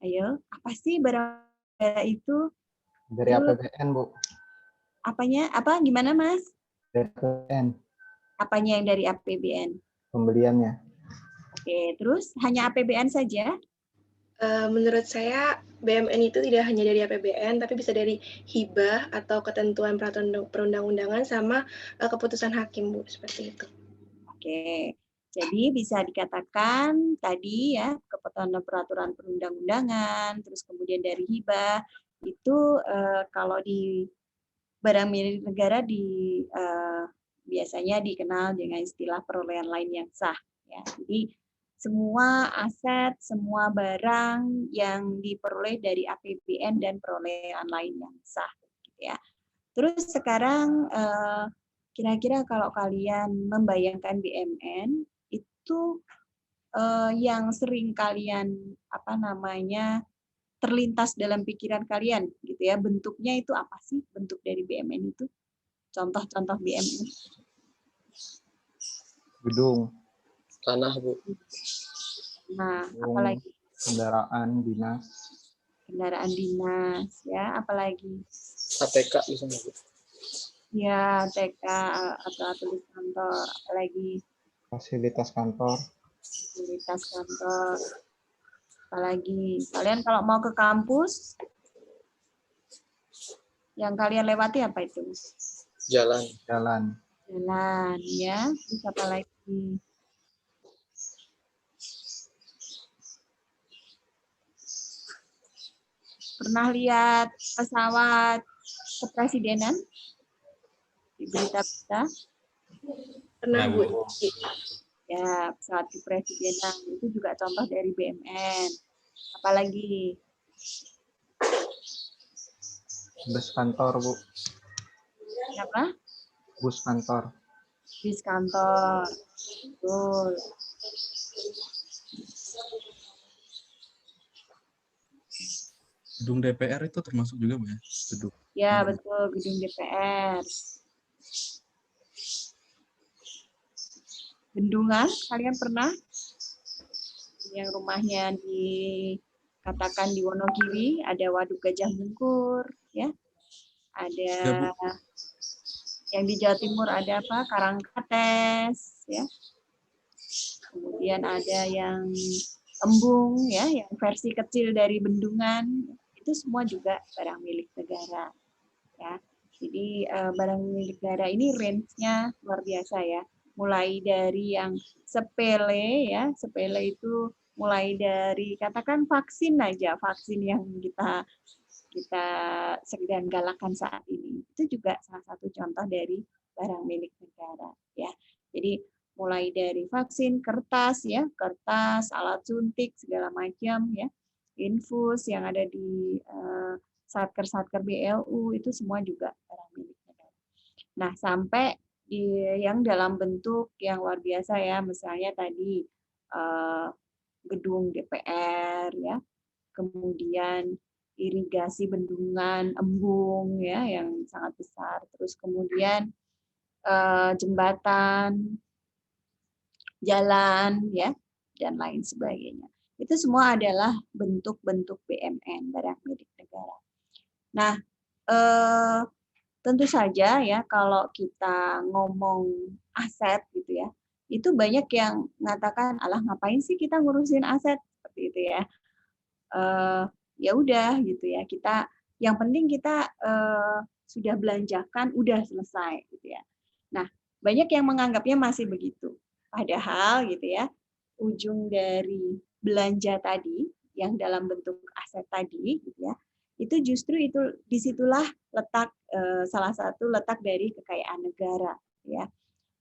Ayo, apa sih barang negara itu? Dari APBN, Bu. Apanya? Apa? Gimana, Mas? Dari APBN. Apanya yang dari APBN? Pembeliannya. Oke, terus hanya APBN saja? Menurut saya BMN itu tidak hanya dari APBN, tapi bisa dari hibah atau ketentuan peraturan perundang-undangan sama keputusan hakim, Bu, seperti itu. Oke, jadi bisa dikatakan tadi ya keputusan peraturan perundang-undangan, terus kemudian dari hibah itu kalau di barang milik negara biasanya dikenal dengan istilah perolehan lain yang sah. Ya, jadi semua aset, semua barang yang diperoleh dari APBN dan perolehan lain yang sah. Ya. Terus sekarang kira-kira kalau kalian membayangkan BMN itu yang sering kalian terlintas dalam pikiran kalian gitu ya, bentuknya itu apa sih bentuk dari BMN itu? Contoh-contoh BMN. Gedung. Tanah, Bu. Nah, apalagi? Kendaraan dinas. Kendaraan dinas ya, apalagi? ATK misalnya, Bu. Ya, TK atau tulis kantor, apalagi? Fasilitas kantor. Fasilitas kantor. Apalagi kalian kalau mau ke kampus, yang kalian lewati apa itu? Jalan. Jalan. Jalan, ya. Terus apa lagi? Pernah lihat pesawat kepresidenan di berita-berita? Pernah, Bu. Ya, pesawat kepresidenan itu juga contoh dari BMN. Apalagi? Bus kantor, Bu. Apa? Bus kantor. Bis kantor. Betul. Gedung DPR itu termasuk juga, Bu, ya? Gedung. Ya, betul, gedung DPR. Bendungan, kalian pernah? Yang rumahnya dikatakan di Wonogiri, ada Waduk Gajah Mungkur, ya. Ada yang di Jawa Timur ada apa? Karangkates, ya. Kemudian ada yang embung, ya, yang versi kecil dari bendungan. Itu semua juga barang milik negara, ya. Jadi barang milik negara ini range-nya luar biasa ya. Mulai dari yang sepele ya, sepele itu mulai dari katakan vaksin aja, vaksin yang kita sedang galakan saat ini. Itu juga salah satu contoh dari barang milik negara ya. Jadi mulai dari vaksin, kertas ya, kertas, alat suntik segala macam ya, infus yang ada di satker-satker BLU itu semua juga barang milik negara. Nah, sampai yang dalam bentuk yang luar biasa ya, misalnya tadi gedung DPR ya, kemudian irigasi bendungan, embung ya yang sangat besar, terus kemudian jembatan, jalan ya dan lain sebagainya. Itu semua adalah bentuk-bentuk BMN, barang milik negara. Nah, tentu saja ya kalau kita ngomong aset gitu ya, itu banyak yang mengatakan, alah ngapain sih kita ngurusin aset seperti itu ya. Ya udah gitu ya, kita yang penting kita sudah belanjakan, udah selesai gitu ya. Nah, banyak yang menganggapnya masih begitu. Padahal gitu ya, ujung dari belanja tadi yang dalam bentuk aset tadi gitu ya, itu justru itu disitulah letak salah satu letak dari kekayaan negara ya.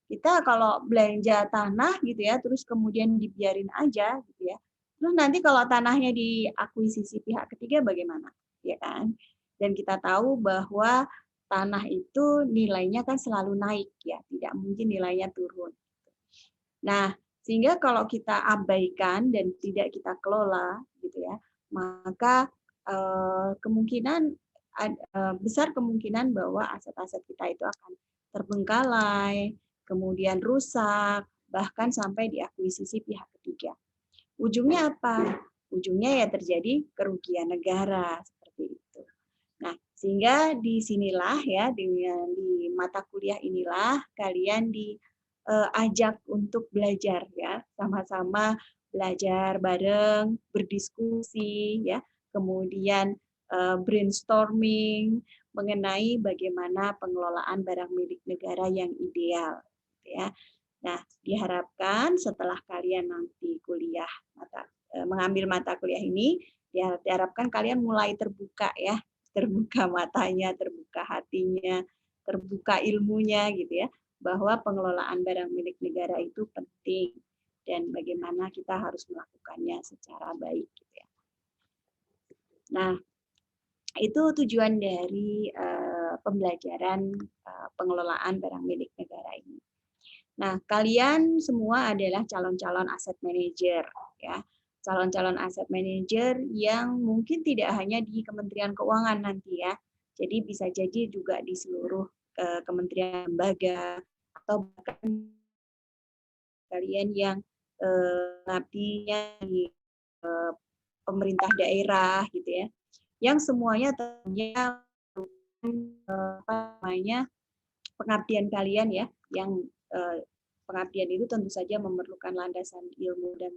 Kita kalau belanja tanah gitu ya, terus kemudian dibiarin aja gitu ya. Terus nanti kalau tanahnya diakuisisi pihak ketiga bagaimana? Ya kan? Dan kita tahu bahwa tanah itu nilainya kan selalu naik ya, tidak mungkin nilainya turun. Nah, sehingga kalau kita abaikan dan tidak kita kelola gitu ya, maka besar kemungkinan bahwa aset-aset kita itu akan terbengkalai, kemudian rusak, bahkan sampai diakuisisi pihak ketiga. Ujungnya apa? ujungnya ya terjadi kerugian negara seperti itu. Nah, sehingga di sinilah ya di mata kuliah inilah kalian diajak untuk belajar ya, sama-sama belajar bareng, berdiskusi ya, kemudian brainstorming mengenai bagaimana pengelolaan barang milik negara yang ideal ya. Nah, diharapkan setelah kalian nanti kuliah mengambil mata kuliah ini, diharapkan kalian mulai terbuka ya, terbuka matanya, terbuka hatinya, terbuka ilmunya gitu ya, bahwa pengelolaan barang milik negara itu penting dan bagaimana kita harus melakukannya secara baik gitu ya. Nah, itu tujuan dari pembelajaran pengelolaan barang milik negara ini. Nah, kalian semua adalah calon-calon aset manager ya. Calon-calon aset manager yang mungkin tidak hanya di Kementerian Keuangan nanti ya. Jadi bisa jadi juga di seluruh kementerian lembaga atau bahkan kalian yang mengabdinya di pemerintah daerah gitu ya. Yang semuanya tentunya pengabdian kalian ya, yang pengabdian itu tentu saja memerlukan landasan ilmu dan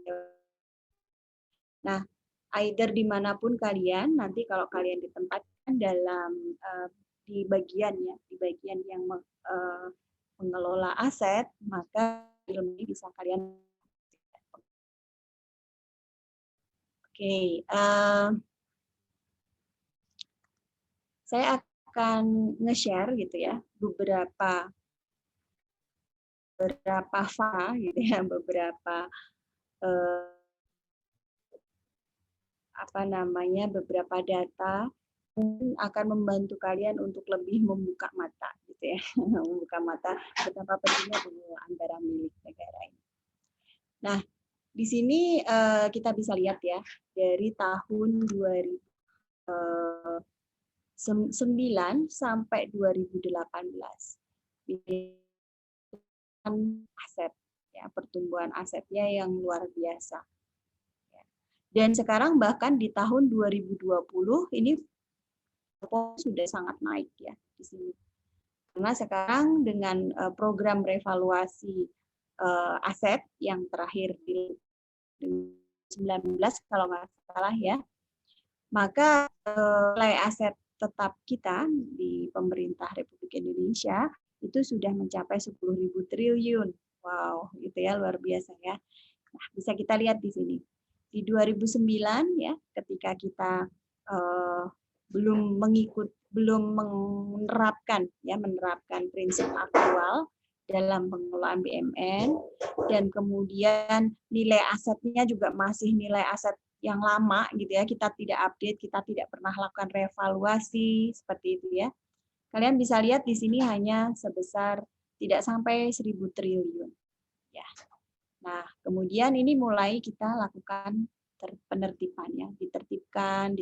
nah, either dimanapun kalian nanti kalau kalian ditempatkan dalam di bagian yang mengelola aset, maka ilmu ini bisa kalian. Oke, saya akan nge-share gitu ya beberapa fakta gitu ya, beberapa beberapa data mungkin akan membantu kalian untuk lebih membuka mata gitu ya, membuka mata betapa pentingnya pengelolaan barang milik negara ini. Nah, di sini kita bisa lihat ya dari tahun 2009 sampai 2018 aset ya, pertumbuhan asetnya yang luar biasa. Dan sekarang bahkan di tahun 2020 ini sudah sangat naik ya di sini. Karena sekarang dengan program revaluasi aset yang terakhir di 2019 kalau nggak salah ya, maka nilai aset tetap kita di pemerintah Republik Indonesia itu sudah mencapai 10.000 triliun. Wow, itu ya luar biasa ya. Nah, bisa kita lihat di sini. Di 2009 ya, ketika kita belum menerapkan prinsip aktual dalam pengelolaan BUMN, dan kemudian nilai asetnya juga masih nilai aset yang lama gitu ya, kita tidak update, kita tidak pernah lakukan revaluasi seperti itu ya. Kalian bisa lihat di sini hanya sebesar tidak sampai 1.000 triliun ya. Nah, kemudian ini mulai kita lakukan penertibannya, ditertibkan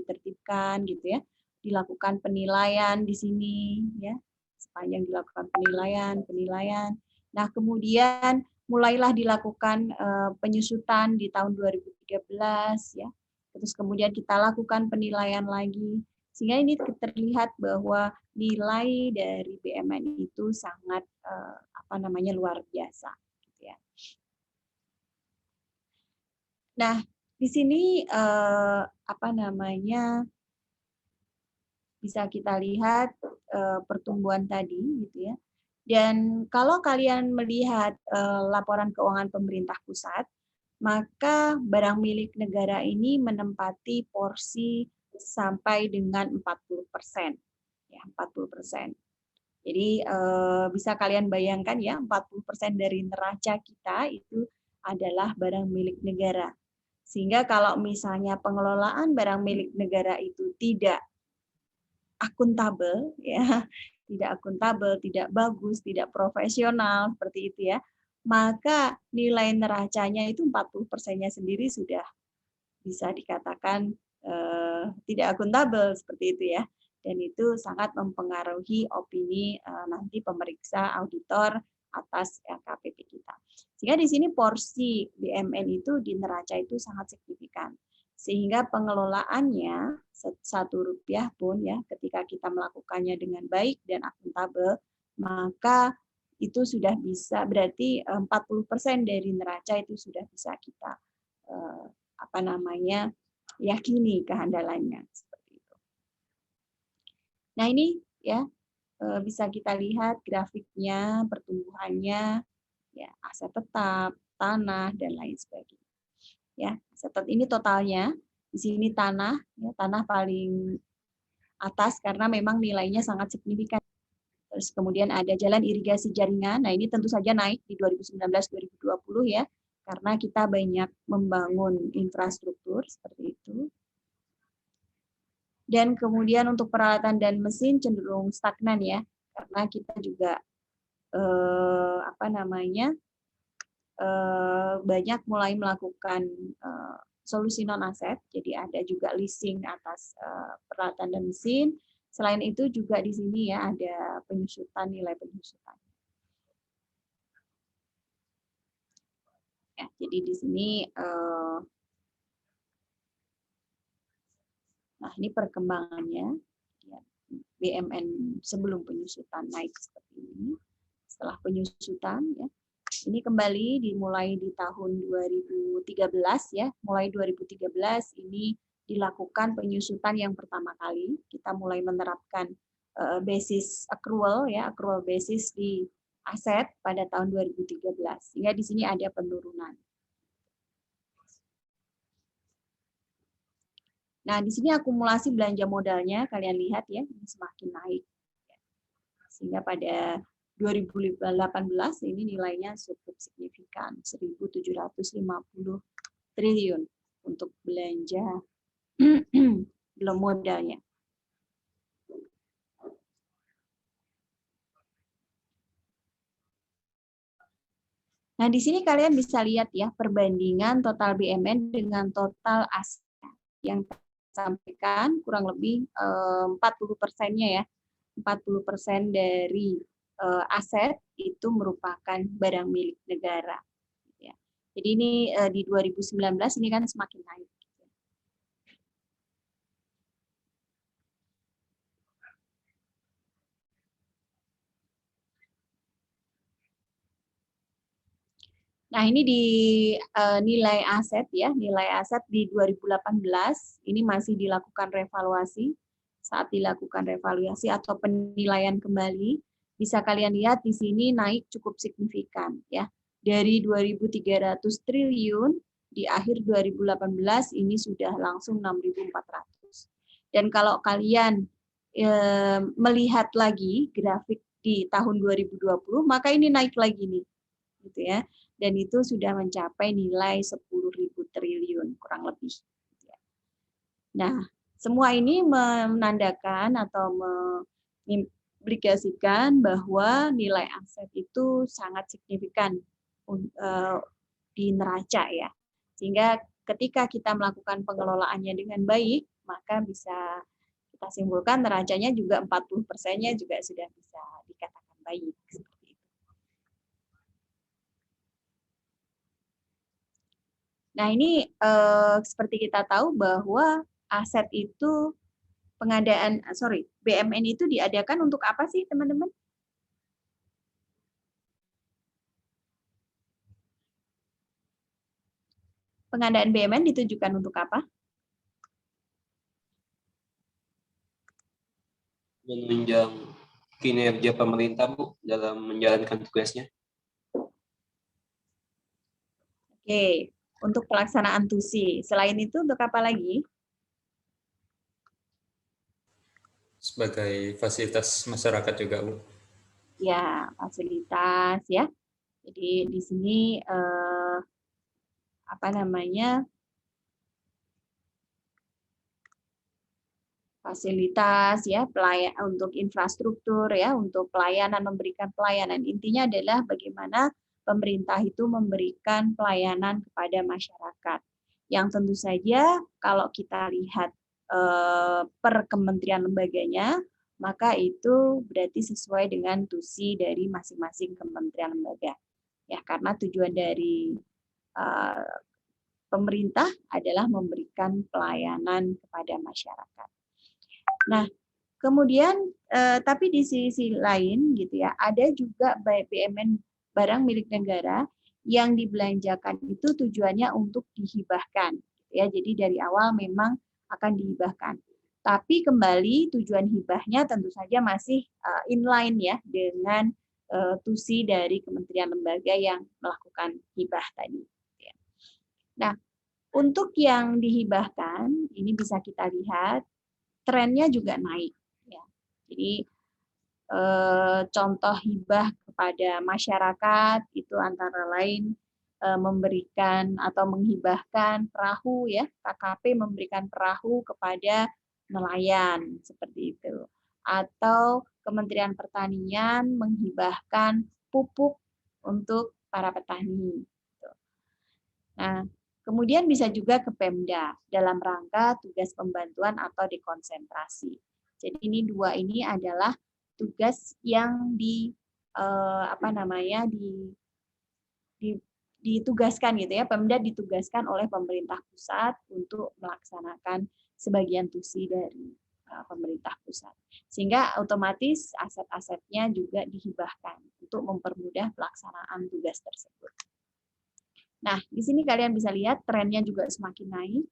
gitu ya. Dilakukan penilaian di sini ya. Sepanjang dilakukan penilaian. Nah, kemudian mulailah dilakukan penyusutan di tahun 2013 ya. Terus kemudian kita lakukan penilaian lagi. Sehingga ini terlihat bahwa nilai dari BUMN itu sangat luar biasa gitu ya. Nah, di sini bisa kita lihat pertumbuhan tadi gitu ya. Dan kalau kalian melihat laporan keuangan pemerintah pusat, maka barang milik negara ini menempati porsi sampai dengan 40%. Ya, 40%. Jadi bisa kalian bayangkan ya, 40% dari neraca kita itu adalah barang milik negara. Sehingga kalau misalnya pengelolaan barang milik negara itu tidak akuntabel ya, tidak bagus, tidak profesional seperti itu ya, maka nilai neracanya itu 40%-nya sendiri sudah bisa dikatakan tidak akuntabel seperti itu ya. Dan itu sangat mempengaruhi opini nanti pemeriksa auditor atas LKPP kita. Sehingga di sini porsi BUMN itu di neraca itu sangat signifikan. Sehingga pengelolaannya Rp1 pun ya ketika kita melakukannya dengan baik dan akuntabel, maka itu sudah bisa, berarti 40% dari neraca itu sudah bisa kita yakini kehandalannya seperti itu. Nah, ini ya bisa kita lihat grafiknya, pertumbuhannya, ya aset tetap, tanah dan lain sebagainya. Ya, aset ini totalnya. Di sini tanah, ya, tanah paling atas karena memang nilainya sangat signifikan. Terus kemudian ada jalan irigasi jaringan. Nah, ini tentu saja naik di 2019-2020 ya, karena kita banyak membangun infrastruktur seperti itu. Dan kemudian untuk peralatan dan mesin cenderung stagnan ya, karena kita juga banyak mulai melakukan solusi non aset, jadi ada juga leasing atas peralatan dan mesin. Selain itu juga di sini ya ada penyusutan, nilai penyusutan. Ya, jadi di sini nah ini perkembangannya ya, BMN sebelum penyusutan naik seperti ini. Setelah penyusutan ya, ini kembali dimulai di tahun 2013 ya, mulai 2013 ini dilakukan penyusutan yang pertama kali. Kita mulai menerapkan basis accrual ya, accrual basis di aset pada tahun 2013. Sehingga di sini ada penurunan. Nah, di sini akumulasi belanja modalnya kalian lihat ya, ini semakin naik. Sehingga pada 2018 ini nilainya cukup signifikan, 1.750 triliun untuk belanja belum modalnya. Nah, di sini kalian bisa lihat ya perbandingan total BMN dengan total aset yang sampaikan kurang lebih 40%-nya ya. 40% dari aset itu merupakan barang milik negara. Ya. Jadi ini di 2019 ini kan semakin naik. Nah, ini di nilai aset ya, nilai aset di 2018 ini masih dilakukan revaluasi. Saat dilakukan revaluasi atau penilaian kembali, bisa kalian lihat di sini naik cukup signifikan ya. Dari 2.300 triliun di akhir 2018 ini sudah langsung 6.400. Dan kalau kalian melihat lagi grafik di tahun 2020, maka ini naik lagi nih. Gitu ya. Dan itu sudah mencapai nilai 10.000 triliun kurang lebih. Nah, semua ini menandakan atau mengimplikasikan bahwa nilai aset itu sangat signifikan di neraca ya. Sehingga ketika kita melakukan pengelolaannya dengan baik, maka bisa kita simpulkan neracanya juga 40%-nya juga sudah bisa dikatakan baik. Nah, ini seperti kita tahu bahwa aset itu BMN itu diadakan untuk apa sih, teman-teman? Pengadaan BMN ditujukan untuk apa? Menunjang kinerja pemerintah, Bu, dalam menjalankan tugasnya. Oke, untuk pelaksanaan TUSI. Selain itu untuk apa lagi? Sebagai fasilitas masyarakat juga, Bu. Ya, fasilitas ya. Jadi di sini fasilitas ya, untuk infrastruktur ya, untuk pelayanan, memberikan pelayanan. Intinya adalah bagaimana pemerintah itu memberikan pelayanan kepada masyarakat. Yang tentu saja kalau kita lihat per kementerian lembaganya, maka itu berarti sesuai dengan TUSI dari masing-masing kementerian lembaga. Ya, karena tujuan dari pemerintah adalah memberikan pelayanan kepada masyarakat. Nah, kemudian tapi di sisi lain gitu ya, ada juga BUMN barang milik negara yang dibelanjakan itu tujuannya untuk dihibahkan gitu ya. Jadi dari awal memang akan dihibahkan. Tapi kembali tujuan hibahnya tentu saja masih inline ya dengan tusi dari kementerian lembaga yang melakukan hibah tadi. Nah, untuk yang dihibahkan ini bisa kita lihat trennya juga naik. Ya. Jadi contoh hibah kepada masyarakat itu antara lain memberikan atau menghibahkan perahu ya, KKP memberikan perahu kepada nelayan seperti itu. Atau Kementerian Pertanian menghibahkan pupuk untuk para petani. Nah, kemudian bisa juga ke Pemda dalam rangka tugas pembantuan atau dekonsentrasi. Jadi ini dua ini adalah tugas yang ditugaskan gitu ya. Pemda ditugaskan oleh pemerintah pusat untuk melaksanakan sebagian tusi dari pemerintah pusat. Sehingga otomatis aset-asetnya juga dihibahkan untuk mempermudah pelaksanaan tugas tersebut. Nah, di sini kalian bisa lihat trennya juga semakin naik.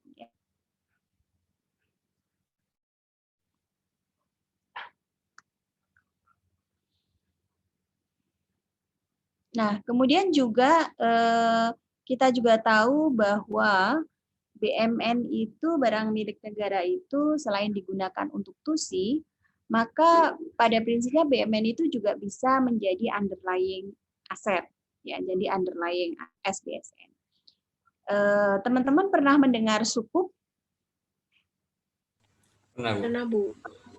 Nah, kemudian juga kita juga tahu bahwa BUMN itu barang milik negara itu selain digunakan untuk tusi, maka pada prinsipnya BUMN itu juga bisa menjadi underlying aset, ya, jadi underlying SBSN. Teman-teman pernah mendengar sukuk? Pernah, Bu. Pernah, Bu.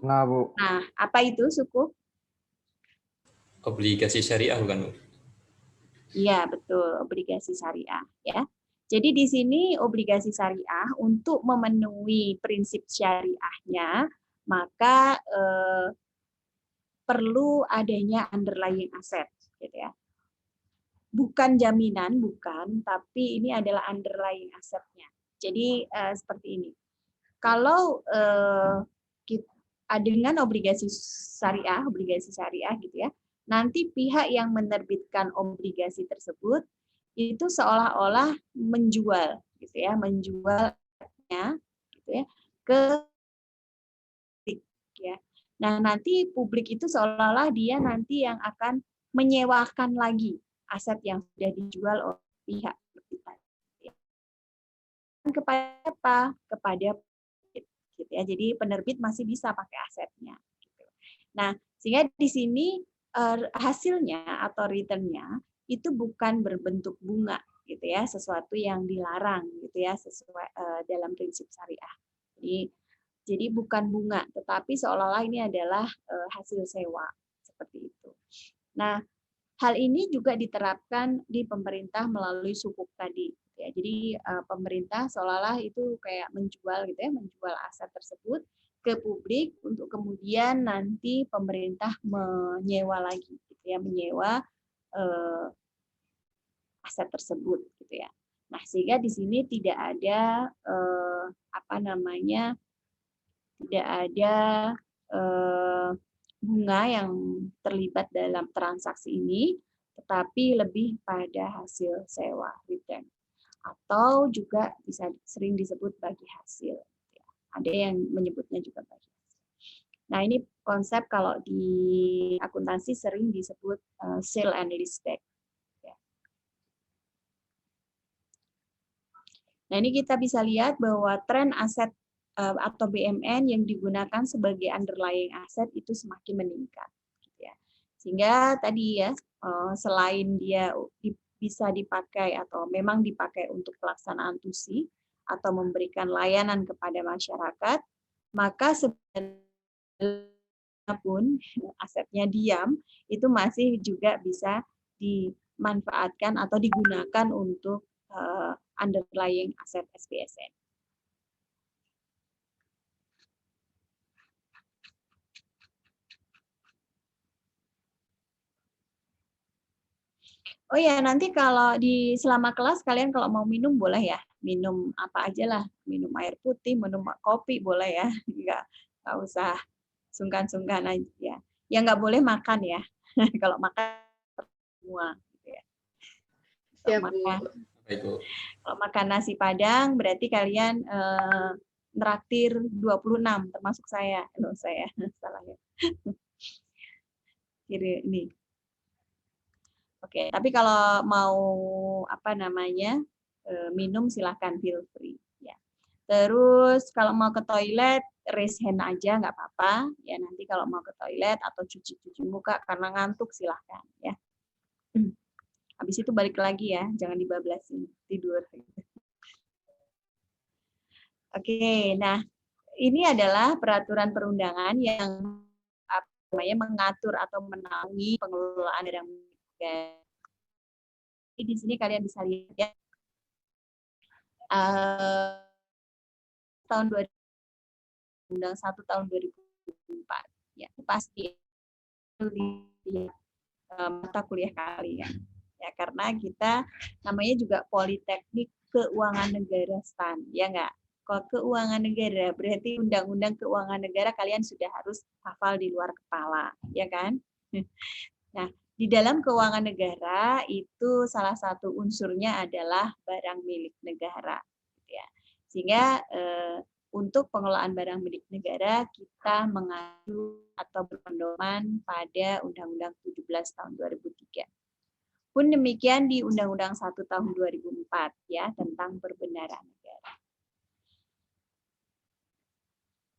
Nah, Bu. Nah, apa itu sukuk? Obligasi syariah bukan, Bu? Iya, betul, obligasi syariah ya. Jadi di sini obligasi syariah untuk memenuhi prinsip syariahnya, maka perlu adanya underlying asset gitu ya. Bukan jaminan, bukan, tapi ini adalah underlying assetnya. Jadi seperti ini. Kalau dengan obligasi syariah gitu ya, nanti pihak yang menerbitkan obligasi tersebut itu seolah-olah menjual gitu ya, menjualnya gitu ya ke publik ya. Nah, nanti publik itu seolah-olah dia nanti yang akan menyewakan lagi aset yang sudah dijual oleh pihak penerbit. Kepada apa? Kepada penerbit gitu ya. Jadi penerbit masih bisa pakai asetnya gitu. Nah, sehingga di sini hasilnya atau returnnya itu bukan berbentuk bunga gitu ya, sesuatu yang dilarang gitu ya sesuai dalam prinsip syariah. Jadi bukan bunga, tetapi seolah-olah ini adalah hasil sewa seperti itu. Nah, hal ini juga diterapkan di pemerintah melalui sukuk tadi. Ya, jadi pemerintah seolah-olah itu kayak menjual gitu ya, menjual aset tersebut ke publik untuk kemudian nanti pemerintah menyewa lagi, gitu ya, menyewa aset tersebut, gitu ya. Nah, sehingga di sini tidak ada tidak ada bunga yang terlibat dalam transaksi ini, tetapi lebih pada hasil sewa return atau juga bisa sering disebut bagi hasil. Ada yang menyebutnya juga bagi hasil. Nah, ini konsep kalau di akuntansi sering disebut sale and leaseback. Nah, ini kita bisa lihat bahwa tren aset atau BUMN yang digunakan sebagai underlying aset itu semakin meningkat. Sehingga tadi ya, selain dia bisa dipakai atau memang dipakai untuk pelaksanaan tusi atau memberikan layanan kepada masyarakat, maka sebenarnya pun asetnya diam, itu masih juga bisa dimanfaatkan atau digunakan untuk underlying aset SBSN. Oh ya, nanti kalau selama kelas kalian kalau mau minum boleh ya, minum apa aja lah, minum air putih, minum kopi boleh ya, nggak usah sungkan-sungkan aja ya. Ya nggak boleh makan ya, kalau makan semua. Gitu ya. Siap, Bu. Baik, Bu. Kalau makan nasi Padang berarti kalian neraktir 26 termasuk saya. Loh, saya salah ya. Kiri ini. Oke, tapi kalau mau apa namanya minum silahkan feel free. Ya. Terus kalau mau ke toilet raise hand aja nggak apa-apa. Ya nanti kalau mau ke toilet atau cuci-cuci muka karena ngantuk silahkan. Ya. Habis itu balik lagi ya, jangan dibablasin tidur. Oke, nah ini adalah peraturan perundangan yang apa namanya mengatur atau menaungi pengelolaan barang milik negara. Di sini kalian bisa lihat ya. Tahun 2000, Undang 1 tahun 2004 ya pasti di mata kuliah kalian ya karena kita namanya juga Politeknik Keuangan Negara STAN ya nggak. Kalau keuangan negara berarti undang-undang keuangan negara kalian sudah harus hafal di luar kepala ya kan. Nah di dalam keuangan negara itu salah satu unsurnya adalah barang milik negara ya. Sehingga untuk pengelolaan barang milik negara kita mengacu atau berpedoman pada Undang-Undang 17 tahun 2003. Pun demikian di Undang-Undang 1 tahun 2004 ya tentang perbenaran negara.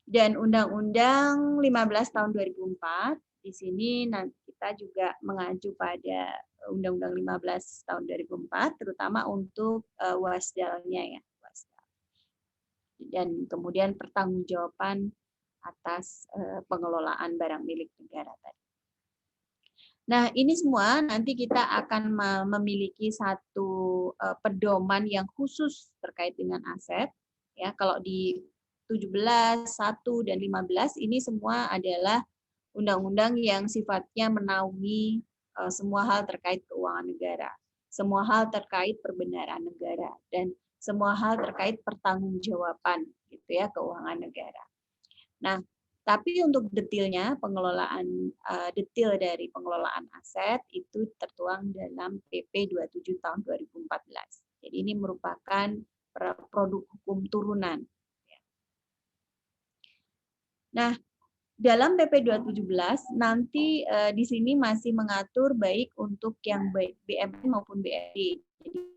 Dan Undang-Undang 15 tahun 2004 di sini nanti kita juga mengacu pada Undang-Undang 15 tahun 2004 terutama untuk wasdalnya ya. Dan kemudian pertanggungjawaban atas pengelolaan barang milik negara tadi. Nah, ini semua nanti kita akan memiliki satu pedoman yang khusus terkait dengan aset. Ya, kalau di 17, 1 dan 15 ini semua adalah undang-undang yang sifatnya menaungi semua hal terkait keuangan negara, semua hal terkait perbenaran negara dan semua hal terkait pertanggungjawaban gitu ya keuangan negara. Nah, tapi untuk detailnya pengelolaan detail dari pengelolaan aset itu tertuang dalam PP 27 tahun 2014. Jadi ini merupakan produk hukum turunan. Nah, dalam PP 217 nanti di sini masih mengatur baik untuk yang baik BMN maupun BRD. Jadi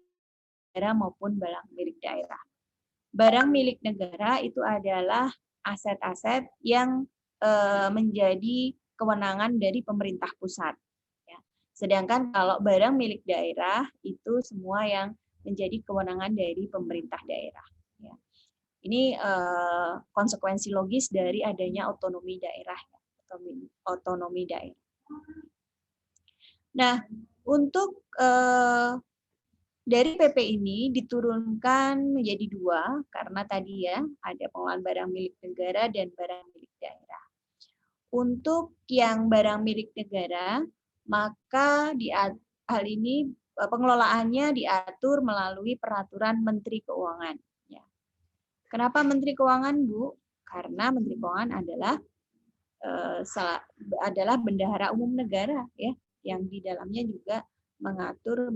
negara maupun barang milik daerah. Barang milik negara itu adalah aset-aset yang menjadi kewenangan dari pemerintah pusat. Ya. Sedangkan kalau barang milik daerah itu semua yang menjadi kewenangan dari pemerintah daerah. Ya. Ini konsekuensi logis dari adanya otonomi daerah. Otonomi daerah. Nah, untuk dari PP ini diturunkan menjadi 2 karena tadi ya ada pengelolaan barang milik negara dan barang milik daerah. Untuk yang barang milik negara, maka hal ini pengelolaannya diatur melalui peraturan Menteri Keuangan. Ya. Kenapa Menteri Keuangan, Bu? Karena Menteri Keuangan adalah bendahara umum negara ya, yang di dalamnya juga mengatur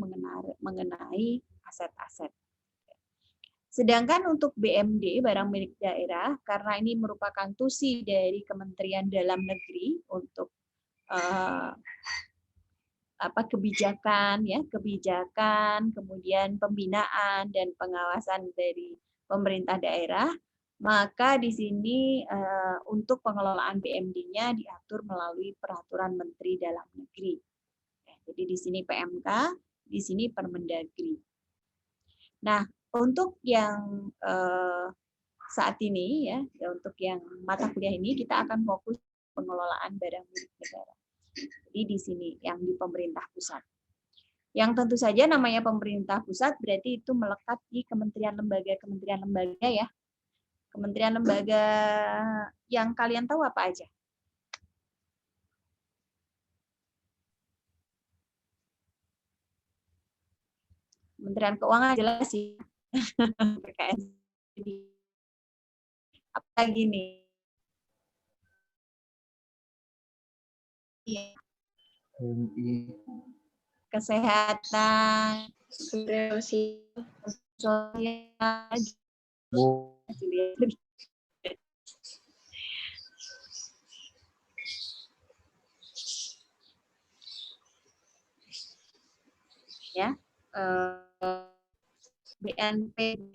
mengenai aset-aset. Sedangkan untuk BMD, barang milik daerah, karena ini merupakan tusi dari Kementerian Dalam Negeri untuk kebijakan, kemudian pembinaan dan pengawasan dari pemerintah daerah, maka di sini untuk pengelolaan BMD-nya diatur melalui Peraturan Menteri Dalam Negeri. Jadi di sini PMK, di sini Permendagri. Nah, untuk yang saat ini ya, untuk yang mata kuliah ini kita akan fokus pengelolaan barang milik negara. Jadi di sini yang di pemerintah pusat. Yang tentu saja namanya pemerintah pusat berarti itu melekat di kementerian lembaga ya. Kementerian lembaga yang kalian tahu apa aja? Kementerian Keuangan jelas sih. PKS. Apalagi nih? Iya, PMI, kesehatan, Kementerian Sosial. sosial, Bu. ya, BNPB,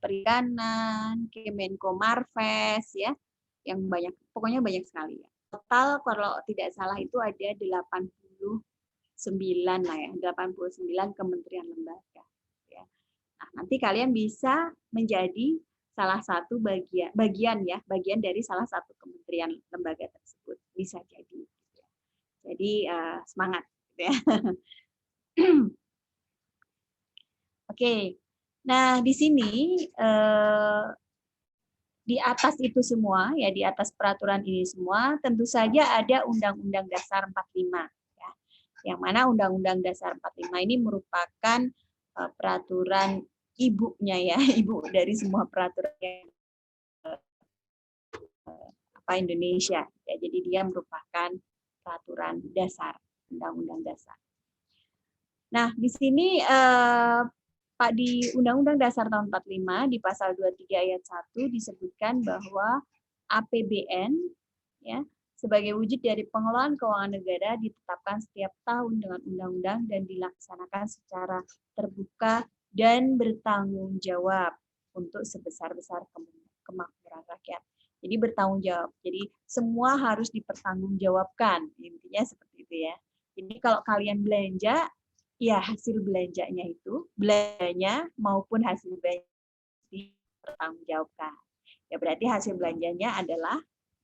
Perikanan, Kemenko Marves, ya, yang banyak, pokoknya banyak sekali ya. Total kalau tidak salah itu ada 89 lah ya, 89 kementerian lembaga. Ya. Nah, nanti kalian bisa menjadi salah satu bagian dari salah satu kementerian lembaga tersebut, bisa jadi. Jadi semangat, gitu ya. Oke, nah di sini di atas itu semua, ya di atas peraturan ini semua, tentu saja ada Undang-Undang Dasar 45. Ya. Yang mana Undang-Undang Dasar 45 ini merupakan peraturan ibunya ya, ibu dari semua peraturan Indonesia. Ya, jadi dia merupakan peraturan dasar, Undang-Undang Dasar. Nah, di sini Pak di Undang-Undang Dasar tahun 45 di pasal 23 ayat 1 disebutkan bahwa APBN ya sebagai wujud dari pengelolaan keuangan negara ditetapkan setiap tahun dengan undang-undang dan dilaksanakan secara terbuka dan bertanggung jawab untuk sebesar-besar kemakmuran rakyat. Jadi bertanggung jawab. Jadi semua harus dipertanggungjawabkan. Intinya seperti itu ya. Jadi kalau kalian belanja, ya hasil belanjanya itu, belanjanya maupun hasil belanja dipertanggungjawabkan. Ya berarti hasil belanjanya adalah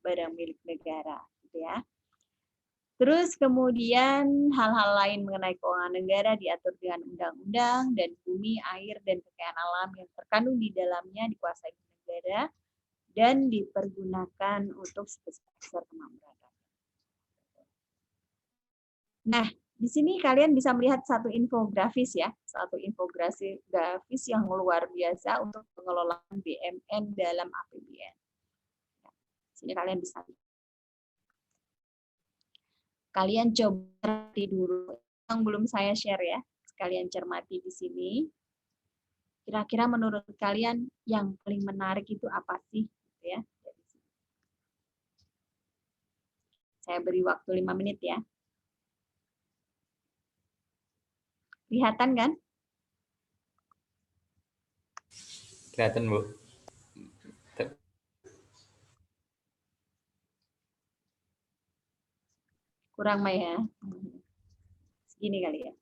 barang milik negara, gitu ya. Terus kemudian hal-hal lain mengenai keuangan negara diatur dengan undang-undang dan bumi, air, dan kekayaan alam yang terkandung di dalamnya dikuasai negara dan dipergunakan untuk sebesar kemakmuran. Nah, di sini kalian bisa melihat satu infografis ya, satu infografis yang luar biasa untuk pengelolaan BMN dalam APBN. Sini kalian bisa lihat. Kalian coba dulu yang belum saya share ya, kalian cermati di sini. Kira-kira menurut kalian yang paling menarik itu apa sih? Gitu ya. Saya beri waktu 5 menit ya. Kelihatan kan? Kelihatan, Bu. Kurang Maya ya. Segini kali ya.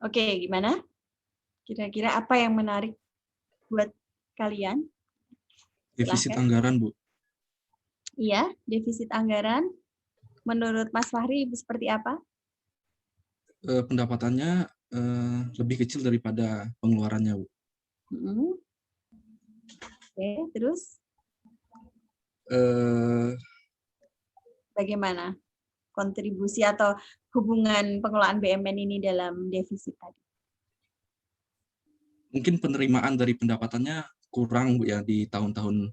Oke, gimana? Kira-kira apa yang menarik buat kalian? Defisit Silahkan. anggaran, Bu. Iya, defisit anggaran. Menurut Mas Fahri seperti apa? Pendapatannya lebih kecil daripada pengeluarannya, Bu. Oke, terus Eh, bagaimana kontribusi atau hubungan pengelolaan BUMN ini dalam defisit tadi? Mungkin penerimaan dari pendapatannya kurang, Bu, ya, di tahun-tahun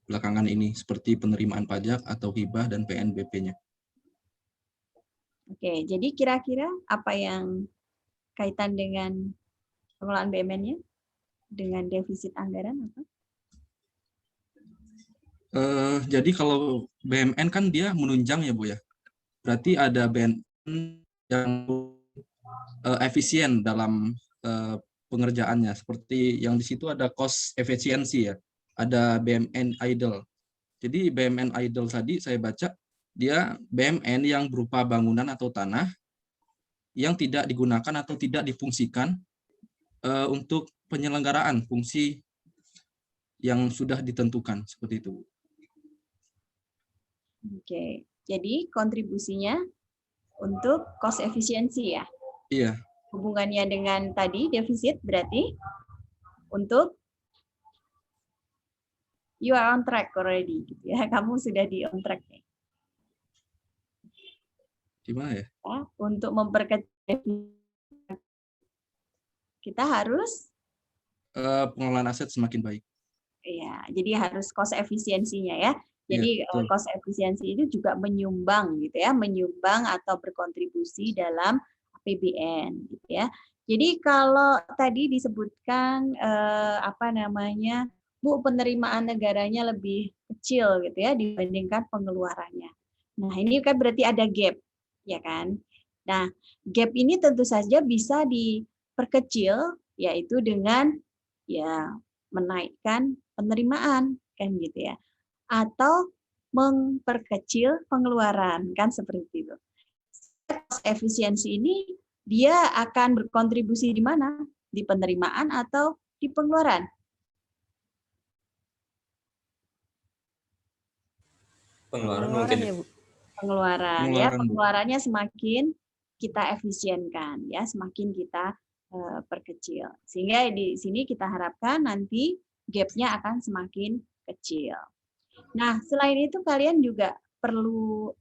belakangan ini, seperti penerimaan pajak atau hibah dan PNBP-nya. Oke, jadi kira-kira apa yang kaitan dengan pengelolaan BUMN-nya dengan defisit anggaran apa? Jadi kalau BUMN kan dia menunjang ya, Bu, ya. Berarti ada BUMN yang efisien dalam pengerjaannya, seperti yang di situ ada cost efisiensi ya, ada BUMN idle. Jadi BUMN idle tadi saya baca dia BUMN yang berupa bangunan atau tanah yang tidak digunakan atau tidak difungsikan untuk penyelenggaraan fungsi yang sudah ditentukan, seperti itu. Oke, jadi kontribusinya untuk cost efisiensi ya? Iya. Hubungannya dengan tadi defisit berarti untuk you are on track already, gitu ya. Kamu sudah di on track nih. Gimana ya? Ya, untuk memperkecil kita harus Pengelolaan aset semakin baik. ya, jadi harus cost efisiensinya ya. Jadi Iya, betul. cost efisiensi itu juga menyumbang gitu ya, menyumbang atau berkontribusi dalam APBN gitu ya. Jadi kalau tadi disebutkan apa namanya, Bu, penerimaan negaranya lebih kecil gitu ya dibandingkan pengeluarannya. Nah, ini kan berarti ada gap, ya kan? Nah, gap ini tentu saja bisa diperkecil yaitu dengan ya menaikkan penerimaan kan gitu ya, atau memperkecil pengeluaran kan seperti itu. Efisiensi ini dia akan berkontribusi di mana? Di penerimaan atau di pengeluaran? Pengeluaran mungkin. Ya, Bu. Pengeluaran ya, Bu. pengeluarannya semakin kita efisienkan ya, semakin kita perkecil. Sehingga di sini kita harapkan nanti gap-nya akan semakin kecil. Nah, selain itu kalian juga perlu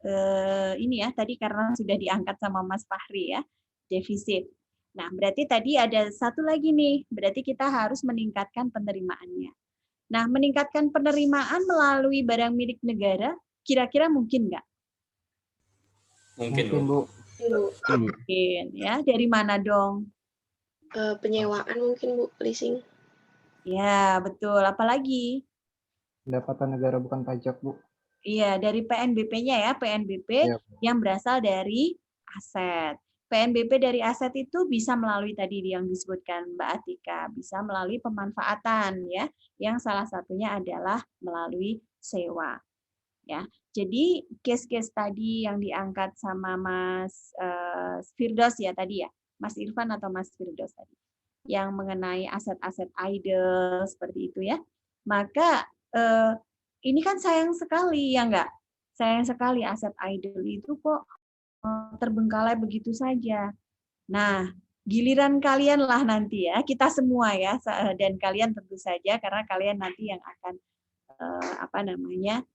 ini ya, tadi karena sudah diangkat sama Mas Fahri ya, defisit. Nah, berarti tadi ada satu lagi nih, berarti kita harus meningkatkan penerimaannya. Nah, meningkatkan penerimaan melalui barang milik negara, kira-kira mungkin nggak? Mungkin, Bu. Bu. Mungkin ya, dari mana dong? Penyewaan mungkin, Bu, leasing. Ya, betul. Apalagi? Pendapatan negara bukan pajak, Bu. Iya, dari PNBP-nya ya, PNBP Ya. yang berasal dari aset. PNBP dari aset itu bisa melalui tadi yang disebutkan Mbak Atika, bisa melalui pemanfaatan ya, yang salah satunya adalah melalui sewa. Ya, jadi case-case tadi yang diangkat sama Mas Firdaus ya tadi ya, Mas Irfan atau Mas Firdaus tadi, yang mengenai aset-aset idle seperti itu ya, maka ini kan sayang sekali ya enggak? Sayang sekali aset idle itu kok terbengkalai begitu saja. Nah, giliran kalian lah nanti ya, kita semua ya, dan kalian tentu saja karena kalian nanti yang akan apa namanya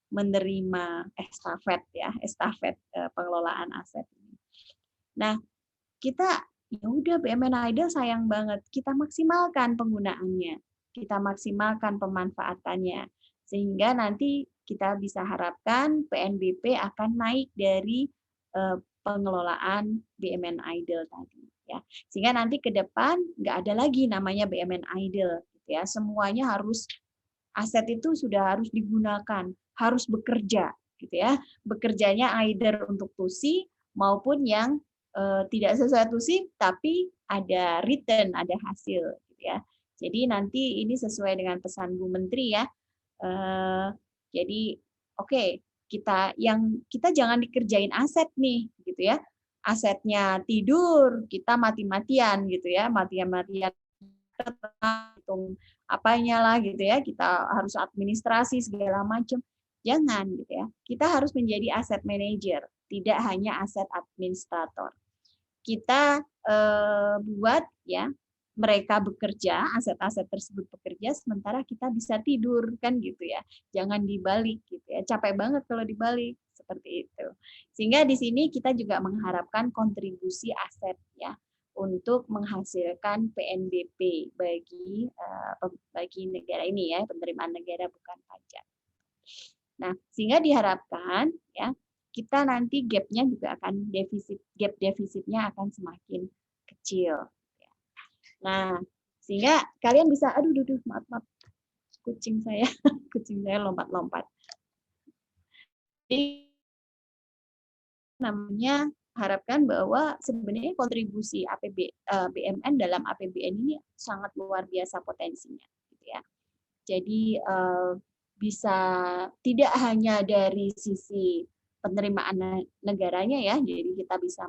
menerima estafet ya, estafet pengelolaan aset ini. Nah, kita ya udah BUMN idle sayang banget, kita maksimalkan penggunaannya, kita maksimalkan pemanfaatannya, sehingga nanti kita bisa harapkan PNBP akan naik dari pengelolaan BUMN idle tadi ya, sehingga nanti ke depan nggak ada lagi namanya BUMN idle gitu ya, semuanya harus aset itu sudah harus digunakan, harus bekerja gitu ya, bekerjanya either untuk tusi maupun yang tidak sesuai tusi tapi ada return, ada hasil gitu ya. Jadi nanti ini sesuai dengan pesan Bu Menteri ya. Jadi oke, kita jangan dikerjain aset nih gitu ya. asetnya tidur, kita mati-matian gitu ya, mati-matian hitung apanya lah gitu ya, kita harus administrasi segala macam. Jangan gitu ya. Kita harus menjadi aset manager, tidak hanya aset administrator. Kita buat ya mereka bekerja, aset-aset tersebut bekerja, sementara kita bisa tidur kan gitu ya. Jangan dibalik gitu ya. Capek banget kalau dibalik seperti itu. Sehingga di sini kita juga mengharapkan kontribusi aset ya untuk menghasilkan PNBP bagi negara ini ya, penerimaan negara bukan pajak. Nah, sehingga diharapkan ya kita nanti gap-nya juga akan gap defisitnya akan semakin kecil. Nah, sehingga kalian bisa, maaf, kucing saya lompat-lompat. Jadi namanya harapkan bahwa sebenarnya kontribusi BMN dalam APBN ini sangat luar biasa potensinya, gitu ya. Jadi bisa tidak hanya dari sisi penerimaan negaranya ya, jadi kita bisa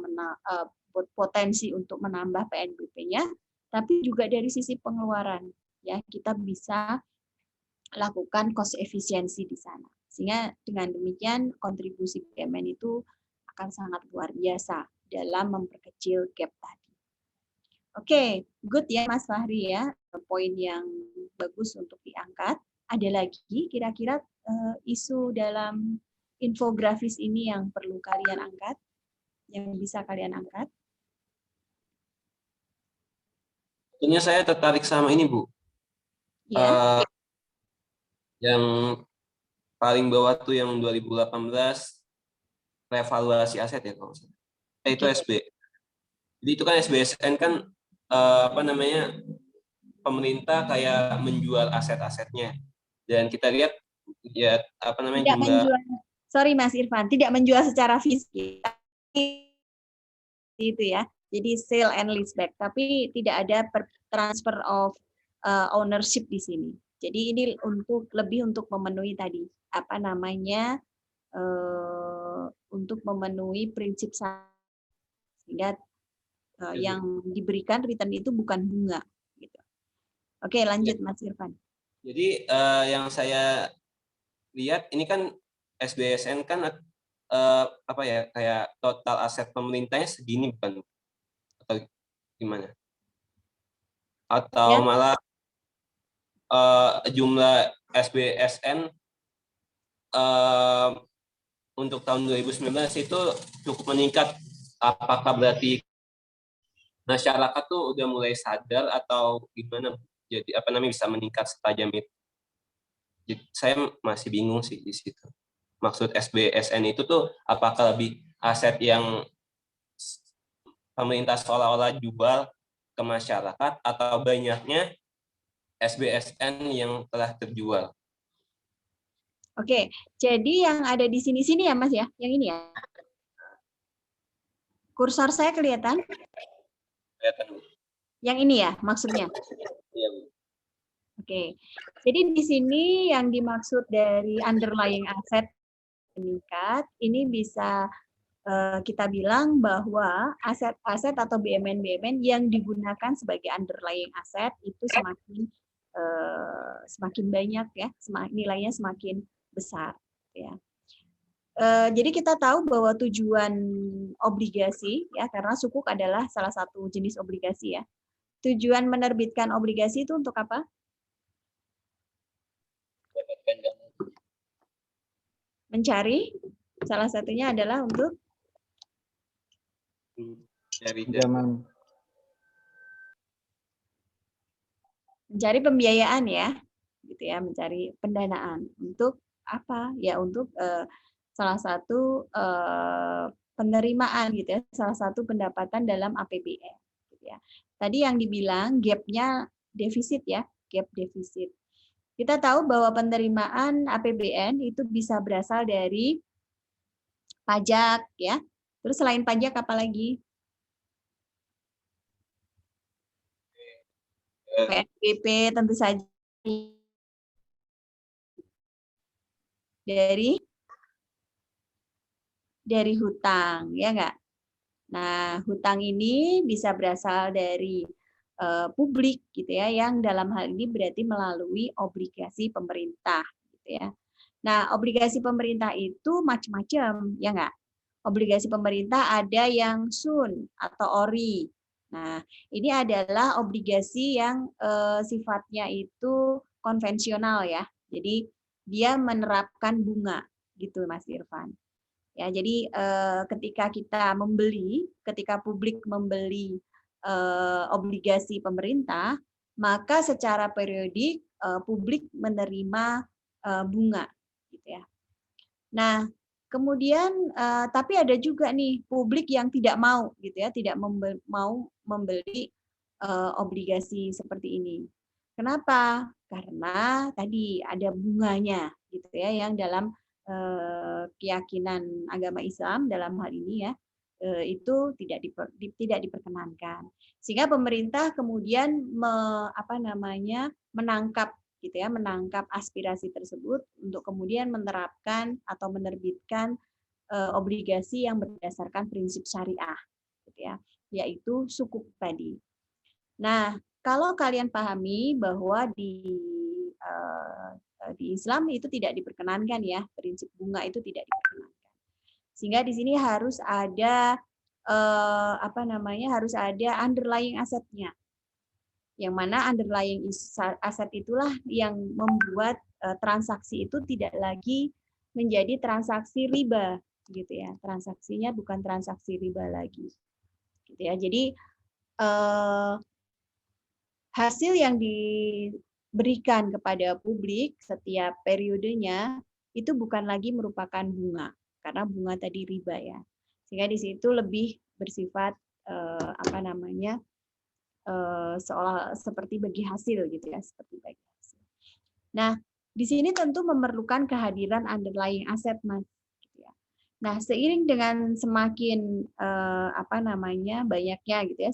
potensi untuk menambah PNBP-nya, tapi juga dari sisi pengeluaran ya kita bisa lakukan cost efisiensi di sana. Sehingga dengan demikian kontribusi BUMN itu akan sangat luar biasa dalam memperkecil gap tadi. Oke, good ya Mas Fahri ya, poin yang bagus untuk diangkat. Ada lagi kira-kira isu dalam infografis ini yang perlu kalian angkat, yang bisa kalian angkat? Tentunya saya tertarik sama ini, Bu. Ya. Yang paling bawah tuh yang 2018 revaluasi aset ya kalau misalnya. Itu SB. Jadi itu kan SBSN kan pemerintah kayak menjual aset-asetnya. Dan kita lihat ya sorry Mas Irfan, tidak menjual secara fisik. Itu ya. Jadi sale and leaseback, tapi tidak ada transfer of ownership di sini. Jadi ini lebih untuk memenuhi tadi untuk memenuhi prinsip sehingga yang diberikan return itu bukan bunga. Gitu. Oke, lanjut Mas Irfan. Jadi yang saya lihat ini kan SBSN kan kayak total aset pemerintahnya segini bukan? Atau gimana? Atau ya, malah jumlah SBSN untuk tahun 2019 itu cukup meningkat. Apakah berarti masyarakat tuh udah mulai sadar atau gimana? Jadi bisa meningkat setajam itu? Jadi, saya masih bingung sih di situ. Maksud SBSN itu tuh apakah lebih aset yang pemerintah seolah-olah jual ke masyarakat atau banyaknya SBSN yang telah terjual? Oke, jadi yang ada di sini ya Mas ya, yang ini ya. Kursor saya kelihatan? Kelihatan. Yang ini ya maksudnya? Iya. Oke, jadi di sini yang dimaksud dari underlying asset meningkat, ini bisa kita bilang bahwa aset-aset atau BUMN yang digunakan sebagai underlying asset itu semakin banyak ya, nilainya semakin besar ya. Jadi kita tahu bahwa tujuan obligasi ya, karena sukuk adalah salah satu jenis obligasi ya. Tujuan menerbitkan obligasi itu untuk apa? Mencari, salah satunya adalah untuk mencari pembiayaan ya, gitu ya, mencari pendanaan untuk apa? Ya untuk salah satu penerimaan gitu ya, salah satu pendapatan dalam APBN. Gitu ya. Tadi yang dibilang gap-nya defisit ya, gap defisit. Kita tahu bahwa penerimaan APBN itu bisa berasal dari pajak ya. Terus selain pajak apa lagi? PNBP tentu saja. Dari hutang, ya enggak? Nah, hutang ini bisa berasal dari publik gitu ya, yang dalam hal ini berarti melalui obligasi pemerintah gitu ya. Nah, obligasi pemerintah itu macam-macam, ya nggak? Obligasi pemerintah ada yang sun atau ori. Nah, ini adalah obligasi yang sifatnya itu konvensional ya. Jadi dia menerapkan bunga gitu, Mas Irfan. Ya, jadi ketika ketika publik membeli obligasi pemerintah, maka secara periodik publik menerima bunga, gitu ya. Nah, kemudian tapi ada juga nih publik yang tidak mau, gitu ya, tidak mau membeli obligasi seperti ini. Kenapa? Karena tadi ada bunganya, gitu ya, yang dalam keyakinan agama Islam dalam hal ini ya itu tidak diperkenankan. Sehingga pemerintah kemudian menangkap gitu ya, menangkap aspirasi tersebut untuk kemudian menerapkan atau menerbitkan obligasi yang berdasarkan prinsip syariah gitu ya, yaitu sukuk tadi. Nah, kalau kalian pahami bahwa di Islam itu tidak diperkenankan ya, prinsip bunga itu tidak diperkenankan. Sehingga di sini harus ada harus ada underlying asetnya. Yang mana underlying aset itulah yang membuat transaksi itu tidak lagi menjadi transaksi riba gitu ya. Transaksinya bukan transaksi riba lagi. Gitu ya. Jadi hasil yang diberikan kepada publik setiap periodenya itu bukan lagi merupakan bunga, karena bunga tadi riba ya. Sehingga di situ lebih bersifat seolah seperti bagi hasil gitu ya, seperti bagi hasil. Nah, di sini tentu memerlukan kehadiran underlying aset, Mas. Gitu ya. Nah, seiring dengan semakin banyaknya gitu ya,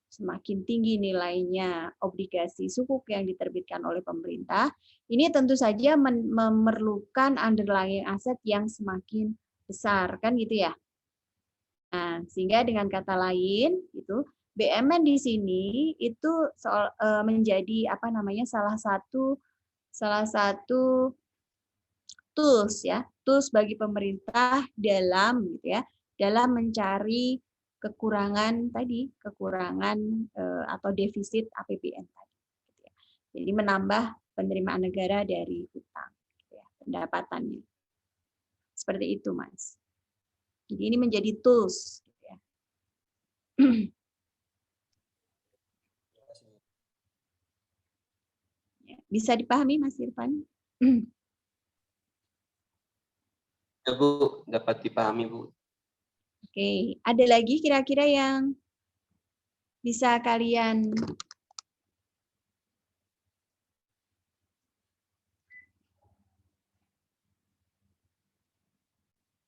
semakin tinggi nilainya obligasi sukuk yang diterbitkan oleh pemerintah, ini tentu saja memerlukan underlying aset yang semakin besar, kan gitu ya. Nah, sehingga dengan kata lain itu BMN di sini itu menjadi salah satu tools ya, tools bagi pemerintah dalam gitu ya, dalam mencari kekurangan atau defisit APBN tadi. Gitu ya. Jadi menambah penerimaan negara dari hutang, gitu ya, pendapatannya. Seperti itu, Mas. Jadi ini menjadi tools. Gitu ya. Bisa dipahami, Mas Irfan? Ya, Bu, dapat dipahami, Bu. Oke, ada lagi kira-kira yang bisa kalian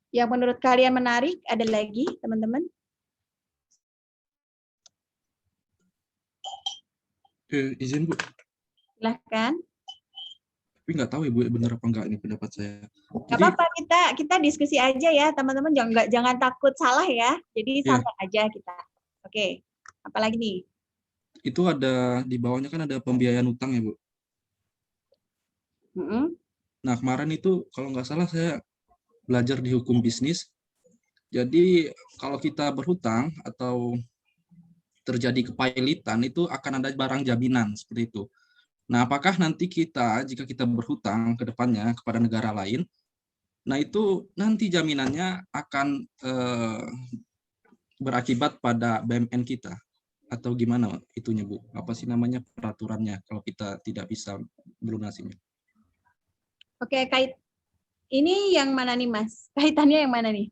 yang menurut kalian menarik? Ada lagi, teman-teman? Izin Bu, Silahkan. tapi nggak tahu Ibu benar apa enggak ini pendapat saya. Nggak apa-apa, kita diskusi aja ya, teman-teman. Jangan takut salah ya. Jadi santai aja kita. Oke, apalagi nih? Itu ada di bawahnya kan ada pembiayaan utang ya Bu. Nah kemarin itu kalau nggak salah saya belajar di hukum bisnis. Jadi kalau kita berhutang atau terjadi kepailitan itu akan ada barang jaminan seperti itu. Nah, apakah nanti jika kita berhutang ke depannya kepada negara lain, nah itu nanti jaminannya akan berakibat pada BMN kita atau gimana itunya Bu? Apa sih namanya peraturannya kalau kita tidak bisa melunasinya? Oke, ini yang mana nih, Mas? Kaitannya yang mana nih?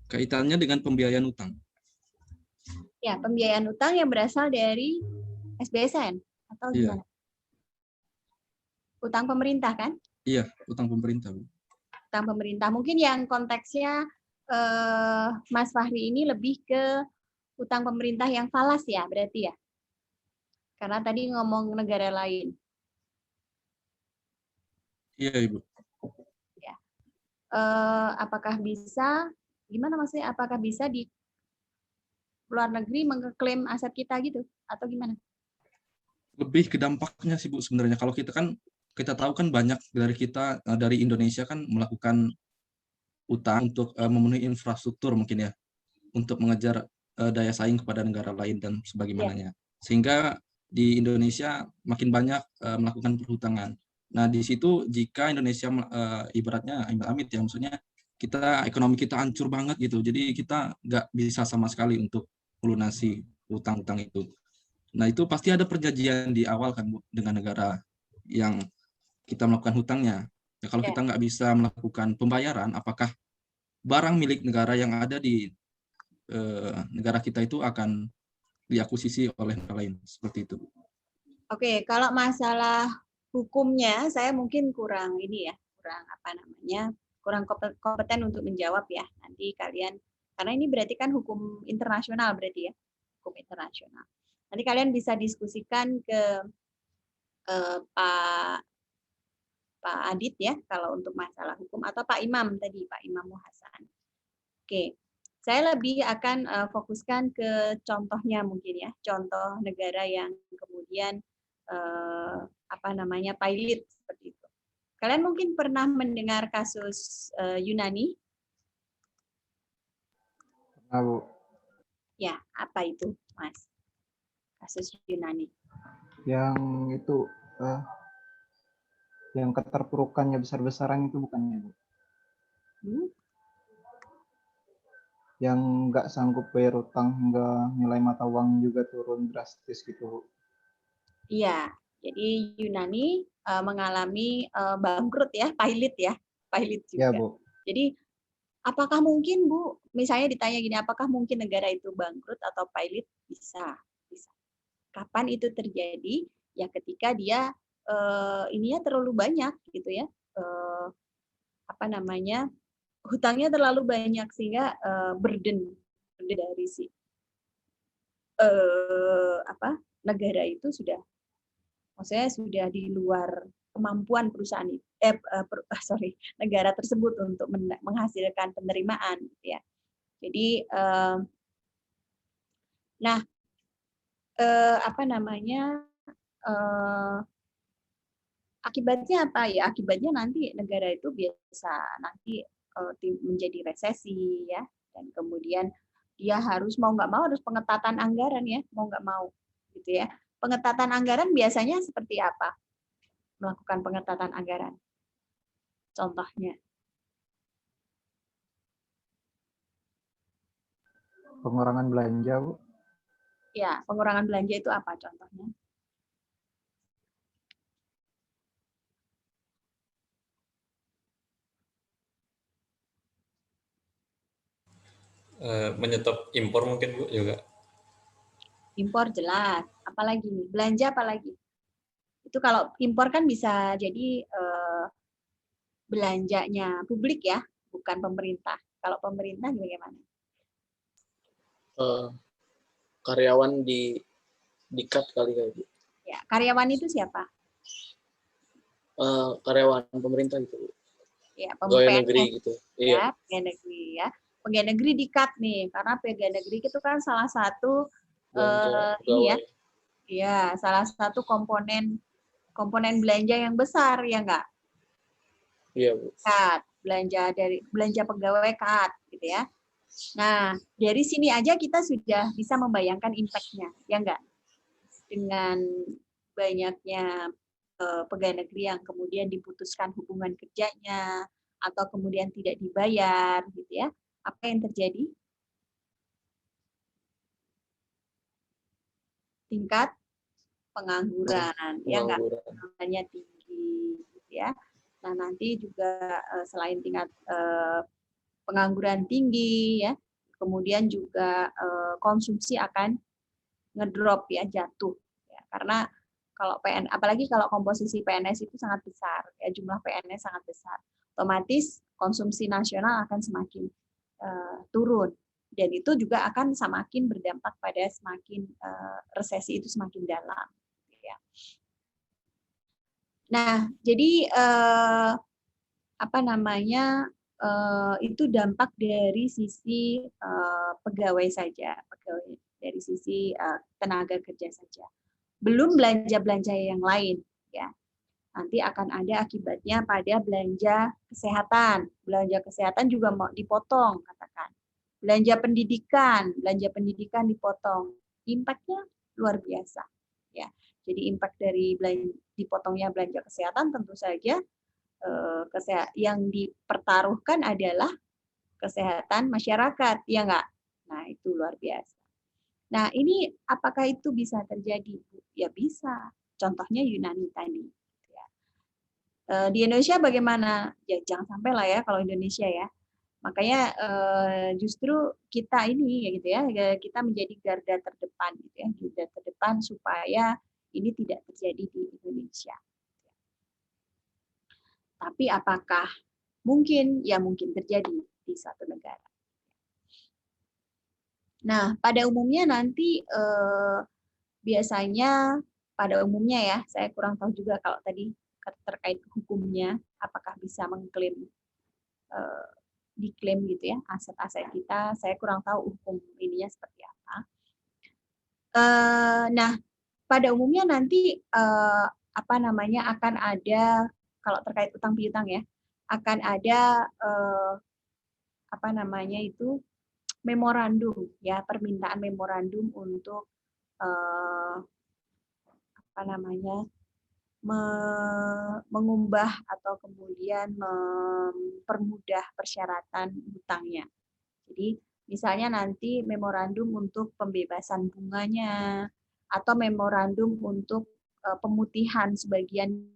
Kaitannya dengan pembiayaan utang. Ya, pembiayaan utang yang berasal dari SBSN atau gimana? Utang pemerintah kan? Iya, utang pemerintah, Bu. Utang pemerintah. Mungkin yang konteksnya Mas Fahri ini lebih ke utang pemerintah yang falas ya, berarti ya? Karena tadi ngomong negara lain. Iya, Ibu. Ya. apakah bisa, gimana maksudnya? Apakah bisa di luar negeri mengklaim aset kita gitu, atau gimana? Lebih ke dampaknya sih Bu sebenarnya. Kalau kita kan, kita tahu kan banyak dari kita, dari Indonesia kan melakukan utang untuk memenuhi infrastruktur mungkin ya, untuk mengejar daya saing kepada negara lain dan Ya. sebagaimananya. Sehingga di Indonesia makin banyak melakukan perhutangan. Nah, di situ jika Indonesia ibaratnya amit-amit ya, maksudnya kita ekonomi kita hancur banget gitu. Jadi kita nggak bisa sama sekali untuk melunasi utang-utang itu. Nah, itu pasti ada perjanjian di awal kan Bu, dengan negara yang kita melakukan hutangnya. Ya, kalau Ya. kita nggak bisa melakukan pembayaran, apakah barang milik negara yang ada di negara kita itu akan diakuisisi oleh negara lain, seperti itu. Oke, kalau masalah hukumnya saya mungkin kurang ini ya, kurang apa namanya, kurang kompeten untuk menjawab ya. Nanti kalian, karena ini berarti kan hukum internasional berarti ya, hukum internasional. Nanti kalian bisa diskusikan ke Pak Adit ya, kalau untuk masalah hukum, atau Pak Imam tadi, Pak Imam Muhasan. Oke, saya lebih akan fokuskan ke contohnya mungkin ya, contoh negara yang kemudian apa namanya pilot seperti itu. Kalian mungkin pernah mendengar kasus Yunani? Nah, Bu, Ya, apa itu, Mas? Kasus Yunani. yang itu yang keterpurukannya besar-besaran itu bukannya, Bu? Yang nggak sanggup bayar utang hingga nilai mata uang juga turun drastis gitu, Bu. Iya, jadi Yunani mengalami bangkrut ya, pilot juga. Ya, Bu. Jadi apakah mungkin Bu, misalnya ditanya gini, apakah mungkin negara itu bangkrut atau pilot? Bisa. Kapan itu terjadi? Ya ketika dia ininya terlalu banyak gitu ya, apa namanya, hutangnya terlalu banyak sehingga burden dari si negara itu sudah, maksudnya sudah di luar kemampuan perusahaan negara tersebut untuk menghasilkan penerimaan ya. Jadi nah apa namanya, akibatnya apa ya? Akibatnya nanti negara itu bisa nanti menjadi resesi ya, dan kemudian dia harus mau nggak mau harus pengetatan anggaran ya, mau nggak mau gitu ya. Pengetatan anggaran biasanya seperti apa? Melakukan pengetatan anggaran. Contohnya. Pengurangan belanja, Bu. Ya, pengurangan belanja itu apa contohnya? Menyetop impor mungkin Bu juga. Impor jelas. Apalagi nih? Belanja apalagi? Itu kalau impor kan bisa jadi belanjanya publik ya, bukan pemerintah. Kalau pemerintah bagaimana? Karyawan di-cut kali gitu. Ya, karyawan itu siapa? Karyawan pemerintah gitu. Ya, Pegawai negeri gitu. Ya, Iya. pegawai negeri ya. Pegawai negeri di-cut nih, karena pegawai negeri itu kan salah satu ini ya. Iya, salah satu komponen belanja yang besar ya enggak? Iya, Bu. Cut, belanja pegawai cut gitu ya. Nah, dari sini aja kita sudah bisa membayangkan impact-nya, ya enggak? Dengan banyaknya pegawai negeri yang kemudian diputuskan hubungan kerjanya atau kemudian tidak dibayar gitu ya. Apa yang terjadi? Tingkat pengangguran, ya enggak? Penganggurannya tinggi gitu ya. Nah, nanti juga selain tingkat pengangguran tinggi ya, kemudian juga konsumsi akan ngedrop ya, jatuh ya. Karena kalau apalagi kalau komposisi PNS itu sangat besar ya, jumlah PNS sangat besar, otomatis konsumsi nasional akan semakin turun, dan itu juga akan semakin berdampak pada semakin resesi itu semakin dalam ya. Nah, jadi apa namanya, itu dampak dari sisi pegawai saja, dari sisi tenaga kerja saja. Belum belanja-belanja yang lain, ya. Nanti akan ada akibatnya pada belanja kesehatan. Belanja kesehatan juga mau dipotong, katakan. Belanja pendidikan dipotong. Impact-nya luar biasa, ya. Jadi impact dari dipotongnya belanja kesehatan tentu saja yang dipertaruhkan adalah kesehatan masyarakat, ya enggak? Nah, itu luar biasa. Nah, ini apakah itu bisa terjadi? Ya bisa. Contohnya Yunani tadi. Di Indonesia bagaimana? Ya jangan sampai lah ya kalau Indonesia ya. Makanya justru kita ini ya gitu ya, kita menjadi garda terdepan gitu ya, garda terdepan supaya ini tidak terjadi di Indonesia. Tapi apakah mungkin? Ya mungkin terjadi di suatu negara. Nah, pada umumnya nanti biasanya pada umumnya ya, saya kurang tahu juga kalau tadi terkait hukumnya, apakah bisa mengklaim, diklaim gitu ya, aset-aset kita, saya kurang tahu hukum ininya seperti apa. Nah, pada umumnya nanti akan ada, kalau terkait utang piutang ya, akan ada memorandum ya, permintaan memorandum untuk mengubah atau kemudian mempermudah persyaratan hutangnya. Jadi misalnya nanti memorandum untuk pembebasan bunganya atau memorandum untuk pemutihan sebagian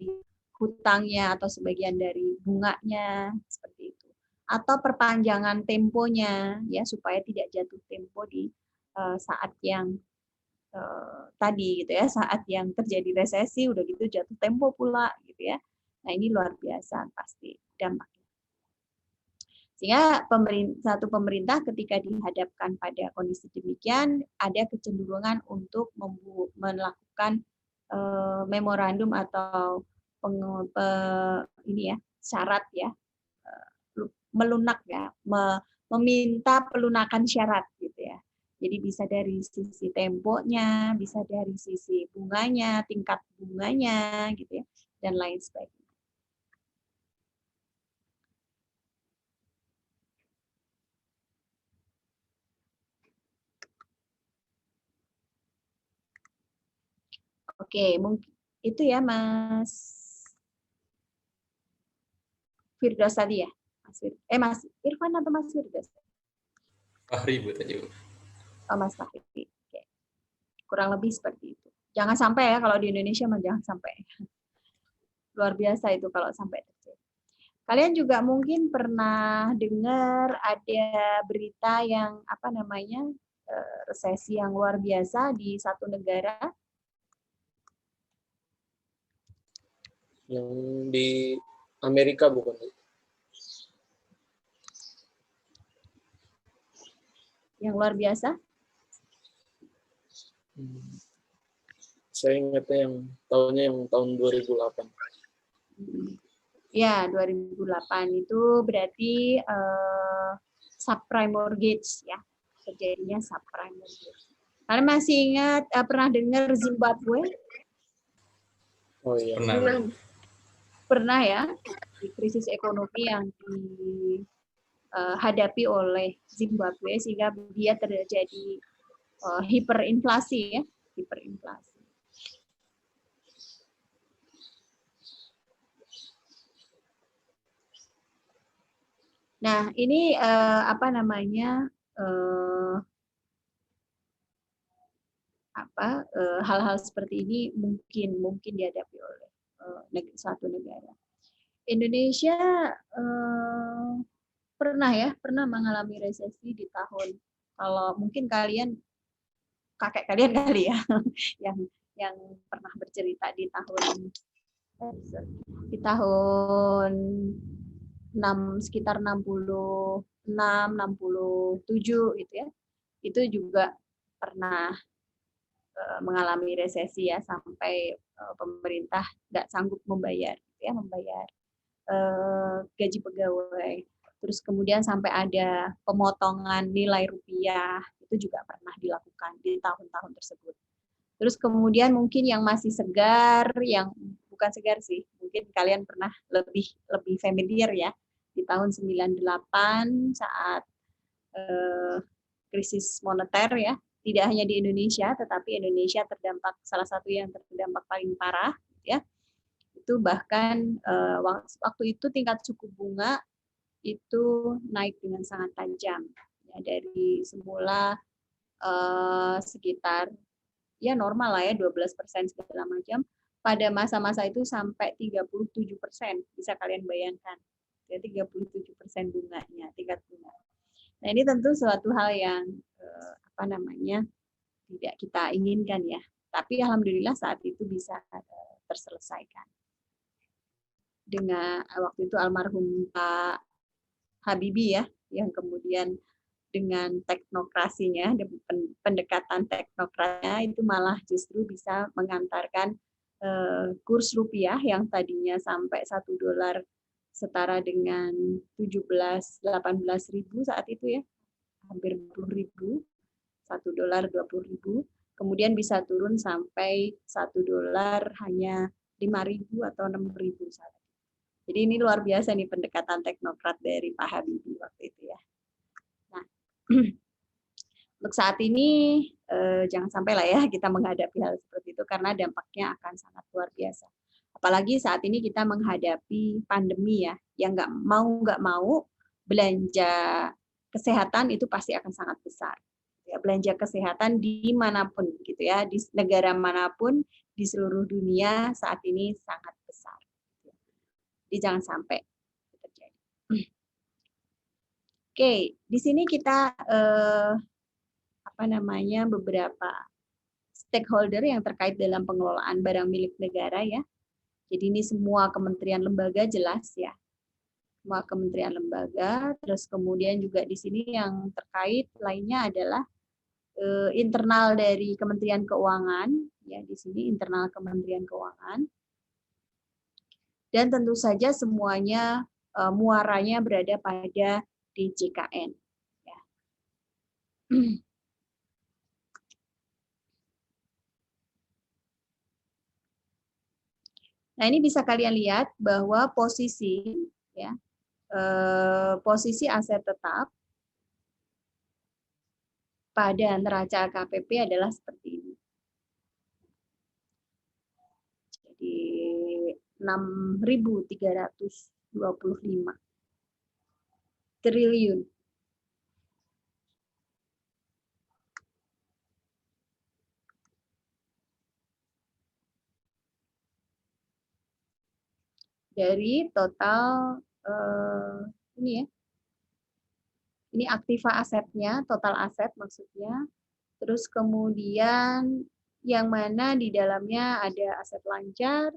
hutangnya atau sebagian dari bunganya seperti itu. Atau perpanjangan temponya ya supaya tidak jatuh tempo di saat yang tadi gitu ya, saat yang terjadi resesi udah gitu jatuh tempo pula gitu ya. Nah, ini luar biasa pasti dampaknya. Sehingga satu pemerintah ketika dihadapkan pada kondisi demikian ada kecenderungan untuk melakukan memorandum atau syarat ya, melunak ya, meminta pelunakan syarat gitu ya. Jadi bisa dari sisi temponya, bisa dari sisi bunganya, tingkat bunganya gitu ya, dan lain sebagainya. Oke, mungkin itu ya Mas Firdaus tadi ya, Mas Irfan atau Mas Firdaus? Fahri Bu tadi Bu. Oh, Mas Fahri. Oke. Kurang lebih seperti itu. Jangan sampai ya kalau di Indonesia jangan sampai. Luar biasa itu kalau sampai terjadi. Kalian juga mungkin pernah dengar ada berita yang resesi yang luar biasa di satu negara. Yang di Amerika bukan? Yang luar biasa? Saya ingatnya tahun 2008. Ya, 2008 itu berarti subprime mortgage ya. Terjadinya subprime mortgage. Kalian masih ingat pernah dengar Zimbabwe? Oh iya. Pernah ya, di krisis ekonomi yang dihadapi oleh Zimbabwe sehingga dia terjadi hiperinflasi ya, hiperinflasi. Nah, ini hal-hal seperti ini mungkin dihadapi oleh suatu negara. Indonesia pernah mengalami resesi di tahun, kalau mungkin kakek kalian kali ya yang pernah bercerita di tahun sekitar 66, 67 gitu ya. Itu juga pernah mengalami resesi ya, sampai pemerintah nggak sanggup membayar gaji pegawai. Terus kemudian sampai ada pemotongan nilai rupiah, itu juga pernah dilakukan di tahun-tahun tersebut. Terus kemudian mungkin yang masih segar, yang bukan segar sih, mungkin kalian pernah lebih familiar ya, di tahun 98 saat krisis moneter ya, tidak hanya di Indonesia, tetapi Indonesia terdampak, salah satu yang terdampak paling parah ya. Itu bahkan waktu itu tingkat suku bunga itu naik dengan sangat tajam ya, dari semula sekitar ya normal lah ya 12% segala macam, pada masa-masa itu sampai 37%, bisa kalian bayangkan ya, 37% bunganya, tingkat bunga. Nah ini tentu suatu hal yang tidak kita inginkan ya, tapi alhamdulillah saat itu bisa terselesaikan dengan waktu itu almarhum Pak Habibie ya, yang kemudian dengan teknokrasinya, pendekatan teknokrasinya itu malah justru bisa mengantarkan kurs rupiah yang tadinya sampai $1 setara dengan 17-18 ribu saat itu ya, hampir 20 ribu, $1 20 ribu, kemudian bisa turun sampai $1 hanya 5 ribu atau 6 ribu saat itu. Jadi ini luar biasa nih pendekatan teknokrat dari Pak Habibie waktu itu ya. Nah, untuk saat ini jangan sampai lah ya kita menghadapi hal seperti itu karena dampaknya akan sangat luar biasa. Apalagi saat ini kita menghadapi pandemi ya, yang nggak mau belanja kesehatan itu pasti akan sangat besar. Ya, belanja kesehatan dimanapun gitu ya, di negara manapun di seluruh dunia saat ini sangat besar. Jadi jangan sampai terjadi. Oke, di sini kita beberapa stakeholder yang terkait dalam pengelolaan barang milik negara ya. Jadi ini semua kementerian lembaga jelas ya. Semua kementerian lembaga, terus kemudian juga di sini yang terkait lainnya adalah internal dari Kementerian Keuangan ya, di sini internal Kementerian Keuangan. Dan tentu saja semuanya muaranya berada pada DJKN. Ya. Nah ini bisa kalian lihat bahwa posisi aset tetap pada neraca KPP adalah seperti ini. Jadi 6.325 triliun. Dari total ini ya. Ini aktiva asetnya, total aset maksudnya. Terus kemudian yang mana di dalamnya ada aset lancar,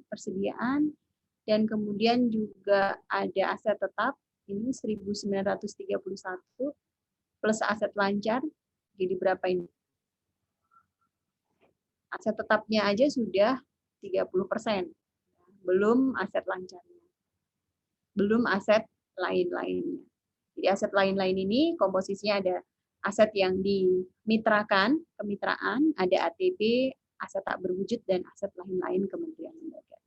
persediaan, dan kemudian juga ada aset tetap, ini 1.931 plus aset lancar, jadi berapa ini? Aset tetapnya aja sudah 30%, belum aset lancarnya, belum aset lain-lainnya. Jadi aset lain-lain ini komposisinya ada aset yang dimitrakan, kemitraan, ada ATP, aset tak berwujud, dan aset lain-lain kementerian lembaga.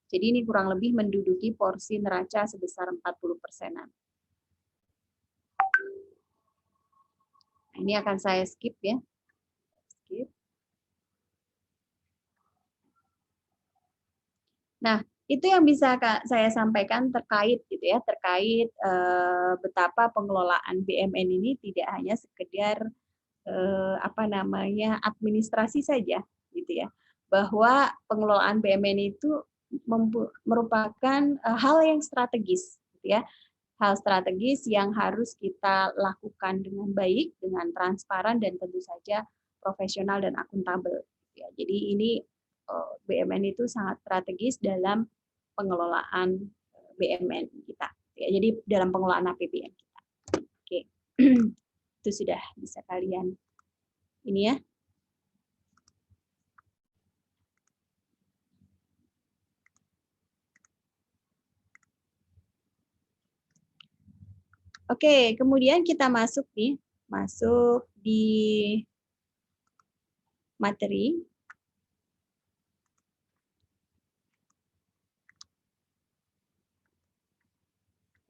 Jadi ini kurang lebih menduduki porsi neraca sebesar 40%-an. Nah, ini akan saya skip ya. Skip. Nah, itu yang bisa saya sampaikan terkait gitu ya, terkait betapa pengelolaan BMN ini tidak hanya sekedar administrasi saja gitu ya, bahwa pengelolaan BMN itu merupakan hal yang strategis gitu ya, hal strategis yang harus kita lakukan dengan baik, dengan transparan, dan tentu saja profesional dan akuntabel gitu ya. Jadi ini BMN itu sangat strategis dalam pengelolaan BMN kita ya, jadi dalam pengelolaan APBN kita. Oke. Itu sudah bisa kalian ini ya. Oke, kemudian kita masuk di materi.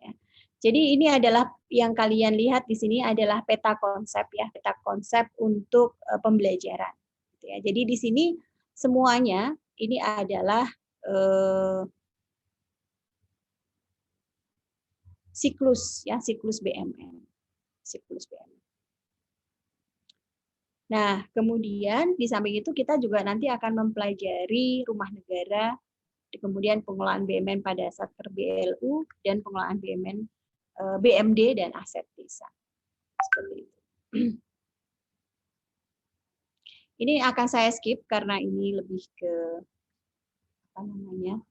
Ya. Jadi ini adalah yang kalian lihat di sini adalah peta konsep ya, peta konsep untuk pembelajaran. Gitu ya. Jadi di sini semuanya ini adalah siklus ya, siklus BMN. Siklus BMN. Nah, kemudian di samping itu kita juga nanti akan mempelajari rumah negara, kemudian pengelolaan BMN pada Satker BLU dan pengelolaan BMN BMD dan aset desa. Seperti itu. Ini akan saya skip karena ini lebih ke apa namanya?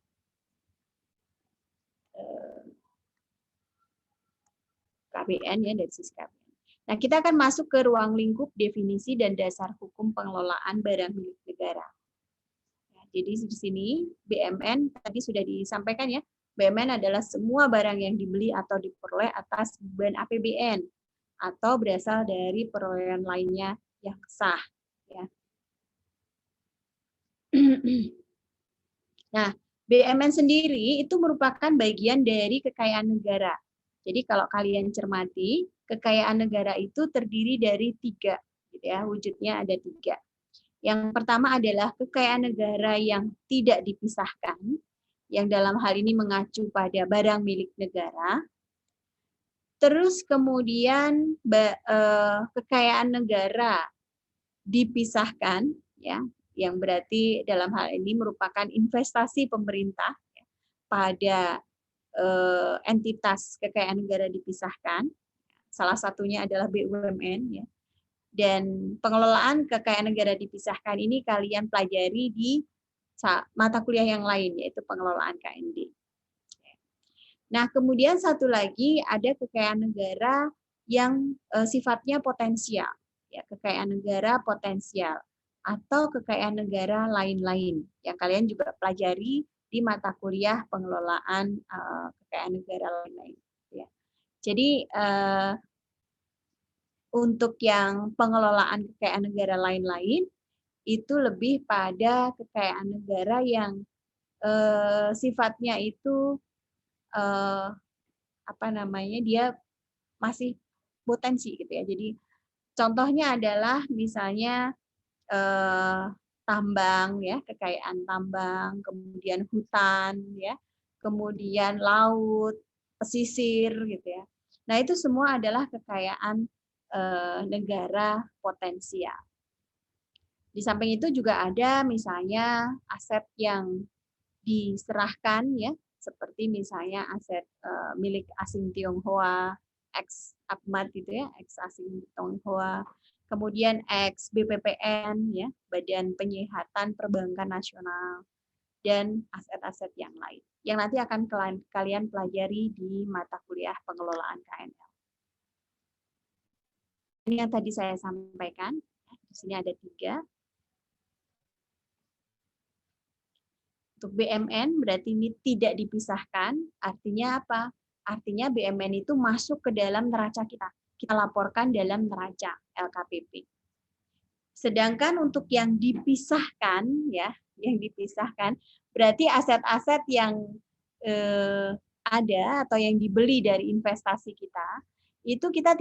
KBN ya, dari sisi KBN. Nah, kita akan masuk ke ruang lingkup definisi dan dasar hukum pengelolaan barang milik negara. Ya, jadi di sini BMN tadi sudah disampaikan ya, BMN adalah semua barang yang dibeli atau diperoleh atas beban APBN atau berasal dari perolehan lainnya yang sah. Ya. Nah, BMN sendiri itu merupakan bagian dari kekayaan negara. Jadi kalau kalian cermati, kekayaan negara itu terdiri dari 3, gitu ya, wujudnya ada 3. Yang pertama adalah kekayaan negara yang tidak dipisahkan, yang dalam hal ini mengacu pada barang milik negara. Terus kemudian kekayaan negara dipisahkan, ya, yang berarti dalam hal ini merupakan investasi pemerintah ya, pada entitas kekayaan negara dipisahkan, salah satunya adalah BUMN ya. Dan pengelolaan kekayaan negara dipisahkan ini kalian pelajari di mata kuliah yang lain yaitu pengelolaan KND. Nah, kemudian satu lagi ada kekayaan negara yang sifatnya potensial, ya, kekayaan negara potensial atau kekayaan negara lain-lain yang kalian juga pelajari di mata kuliah pengelolaan kekayaan negara lain-lain. Ya. Jadi untuk yang pengelolaan kekayaan negara lain-lain itu lebih pada kekayaan negara yang sifatnya itu apa namanya, dia masih potensi gitu ya. Jadi contohnya adalah misalnya tambang ya, kekayaan tambang, kemudian hutan ya, kemudian laut, pesisir gitu ya. Nah, itu semua adalah kekayaan negara potensial. Di samping itu juga ada misalnya aset yang diserahkan ya, seperti misalnya aset milik asing Tionghoa, ex APMAT gitu ya, ex asing Tionghoa, kemudian ex BPPN ya, Badan Penyihatan Perbankan Nasional, dan aset-aset yang lain yang nanti akan kalian pelajari di mata kuliah pengelolaan KNL. Ini yang tadi saya sampaikan. Di sini ada 3. Untuk BMN berarti ini tidak dipisahkan, artinya apa? Artinya BMN itu masuk ke dalam neraca kita. Kita laporkan dalam neraca LKPP. Sedangkan untuk yang dipisahkan ya, yang dipisahkan berarti aset-aset yang ada atau yang dibeli dari investasi kita, itu kita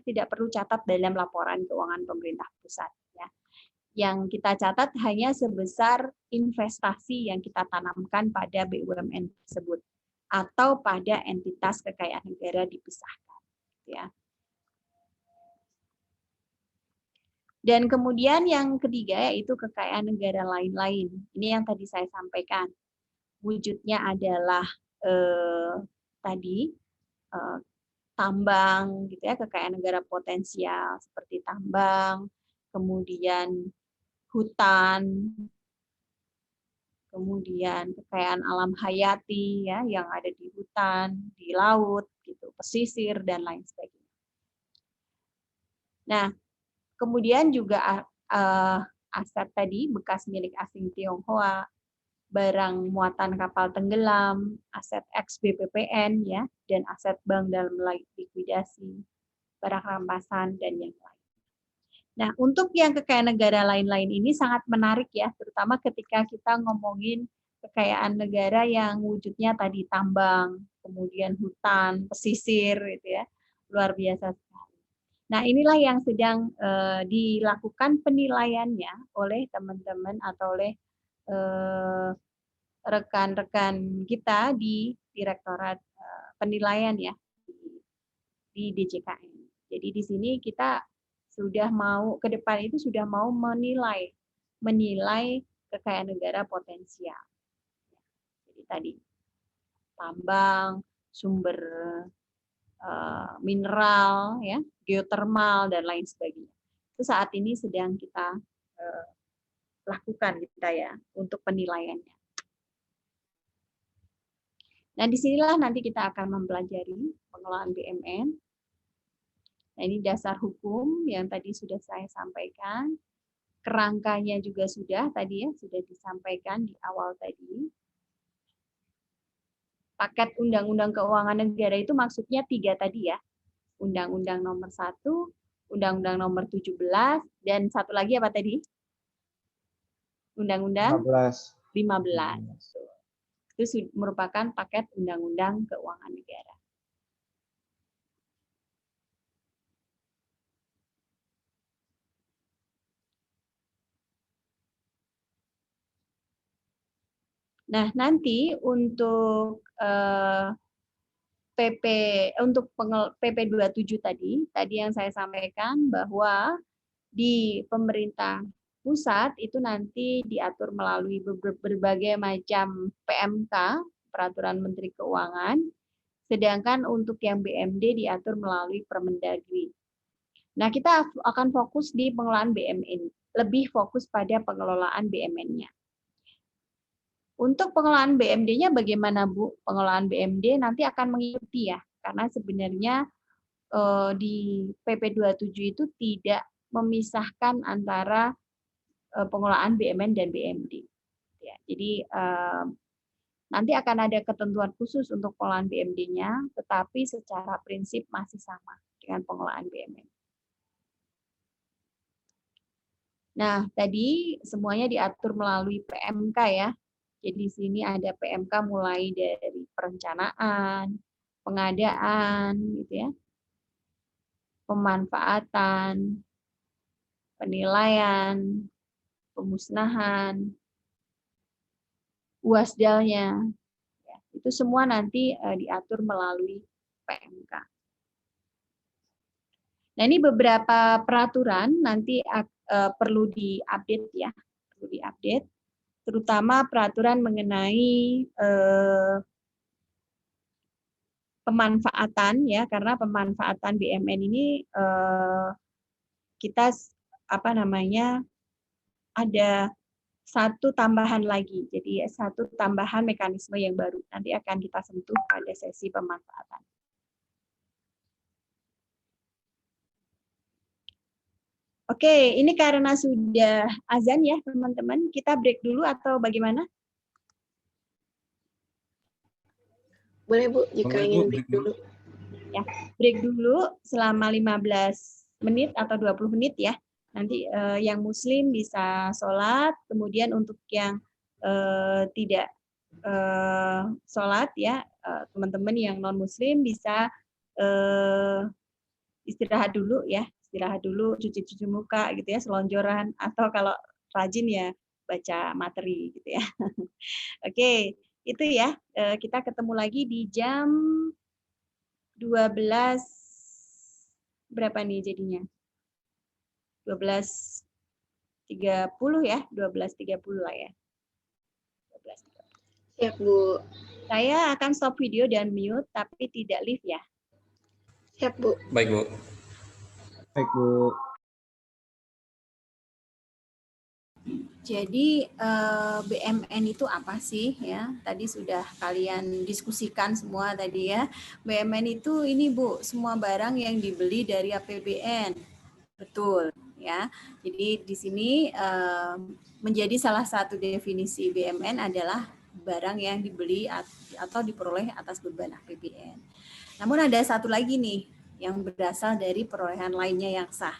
tidak perlu catat dalam laporan keuangan pemerintah pusat ya. Yang kita catat hanya sebesar investasi yang kita tanamkan pada BUMN tersebut atau pada entitas kekayaan negara dipisahkan ya. Dan kemudian yang ketiga yaitu kekayaan negara lain-lain. Ini yang tadi saya sampaikan. Wujudnya adalah tambang gitu ya, kekayaan negara potensial seperti tambang, kemudian hutan, kemudian kekayaan alam hayati ya yang ada di hutan, di laut gitu, pesisir dan lain sebagainya. Nah, kemudian juga aset tadi bekas milik asing Tionghoa, barang muatan kapal tenggelam, aset ex-BPPN ya, dan aset bank dalam likuidasi, barang rampasan dan yang lain. Nah, untuk yang kekayaan negara lain-lain ini sangat menarik ya, terutama ketika kita ngomongin kekayaan negara yang wujudnya tadi tambang, kemudian hutan, pesisir gitu ya. Luar biasa sekali. Nah, inilah yang sedang dilakukan penilaiannya oleh teman-teman atau oleh rekan-rekan kita di Direktorat Penilaian ya di DJKN. Jadi di sini kita sudah mau ke depan itu sudah mau menilai kekayaan negara potensial. Jadi tadi tambang, sumber mineral, ya, geotermal dan lain sebagainya. Itu saat ini sedang kita lakukan kita ya untuk penilaiannya. Nah, disinilah nanti kita akan mempelajari pengelolaan BUMN. Nah, ini dasar hukum yang tadi sudah saya sampaikan. Kerangkanya juga sudah tadi ya, sudah disampaikan di awal tadi. Paket Undang-Undang Keuangan Negara itu maksudnya 3 tadi ya. Undang-Undang nomor 1, Undang-Undang nomor 17, dan satu lagi apa tadi? Undang-Undang 15. Itu merupakan paket Undang-Undang Keuangan Negara. Nah, nanti untuk PP 27 tadi yang saya sampaikan bahwa di pemerintah pusat itu nanti diatur melalui berbagai macam PMK, Peraturan Menteri Keuangan, sedangkan untuk yang BMD diatur melalui Permendagri. Nah, kita akan fokus di pengelolaan BUMN, lebih fokus pada pengelolaan BUMN-nya. Untuk pengelolaan BMD-nya bagaimana, Bu? Pengelolaan BMD nanti akan mengikuti ya, karena sebenarnya di PP 27 itu tidak memisahkan antara pengelolaan BUMN dan BMD. Ya, jadi nanti akan ada ketentuan khusus untuk pengelolaan BMD-nya, tetapi secara prinsip masih sama dengan pengelolaan BUMN. Nah, tadi semuanya diatur melalui PMK ya. Jadi di sini ada PMK mulai dari perencanaan, pengadaan, gitu ya, pemanfaatan, penilaian, pemusnahan, UASDAL-nya. Ya, itu semua nanti diatur melalui PMK. Nah, ini beberapa peraturan nanti perlu diupdate ya, perlu diupdate. Terutama peraturan mengenai pemanfaatan ya, karena pemanfaatan BUMN ini kita ada satu tambahan lagi, jadi satu tambahan mekanisme yang baru nanti akan kita sentuh pada sesi pemanfaatan. Oke, ini karena sudah azan ya teman-teman, kita break dulu atau bagaimana? Boleh Bu, jika Boleh, ingin Bu, break dulu. Ya, break dulu selama 15 menit atau 20 menit ya. Nanti yang muslim bisa sholat, kemudian untuk yang tidak sholat ya, teman-teman yang non muslim bisa istirahat dulu ya, istirahat dulu, cuci-cuci muka gitu ya, selonjoran, atau kalau rajin ya baca materi gitu ya. Oke, itu ya, kita ketemu lagi di jam 12 berapa nih jadinya? 12.30 ya, 12.30 lah ya. 12.30. Siap, Bu. Saya akan stop video dan mute, tapi tidak live ya. Siap, Bu. Baik, Bu. Baik, Bu. Jadi BUMN itu apa sih ya? Tadi sudah kalian diskusikan semua tadi ya. BUMN itu ini Bu, semua barang yang dibeli dari APBN. Betul ya. Jadi di sini menjadi salah satu definisi BMN adalah barang yang dibeli atau diperoleh atas beban APBN. Namun ada satu lagi nih yang berasal dari perolehan lainnya yang sah.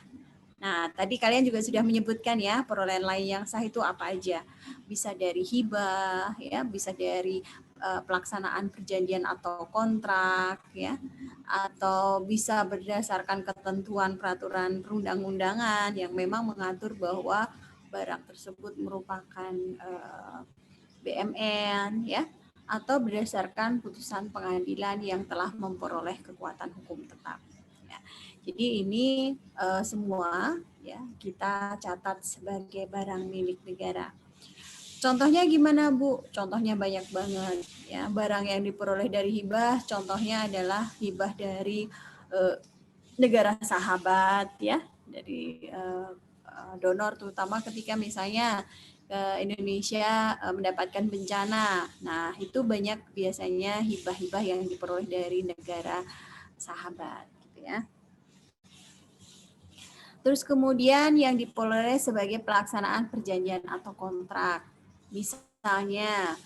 Nah, tadi kalian juga sudah menyebutkan ya, perolehan lain yang sah itu apa aja. Bisa dari hibah, ya, bisa dari pelaksanaan perjanjian atau kontrak, ya, atau bisa berdasarkan ketentuan peraturan perundang-undangan yang memang mengatur bahwa barang tersebut merupakan BMN, ya, atau berdasarkan putusan pengadilan yang telah memperoleh kekuatan hukum tetap. Ya. Jadi ini semua ya kita catat sebagai barang milik negara. Contohnya gimana Bu? Contohnya banyak banget ya. Barang yang diperoleh dari hibah, contohnya adalah hibah dari negara sahabat ya, dari donor, terutama ketika misalnya Indonesia mendapatkan bencana. Nah, itu banyak biasanya hibah-hibah yang diperoleh dari negara sahabat gitu ya. Terus kemudian yang diperoleh sebagai pelaksanaan perjanjian atau kontrak. Misalnya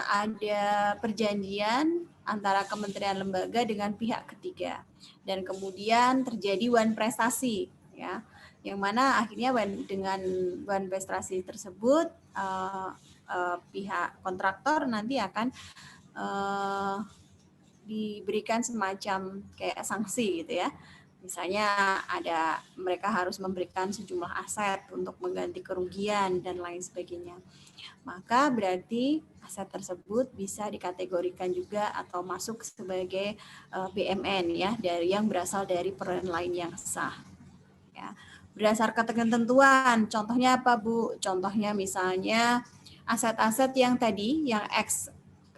ada perjanjian antara kementerian lembaga dengan pihak ketiga. Dan kemudian terjadi wan prestasi ya. Yang mana akhirnya dengan wan prestasi tersebut pihak kontraktor nanti akan diberikan semacam kayak sanksi gitu ya. Misalnya mereka harus memberikan sejumlah aset untuk mengganti kerugian dan lain sebagainya. Maka berarti aset tersebut bisa dikategorikan juga atau masuk sebagai BMN ya, dari yang berasal dari perolehan lain yang sah. Ya. Berdasarkan ketentuan, contohnya apa Bu? Contohnya misalnya aset-aset yang tadi yang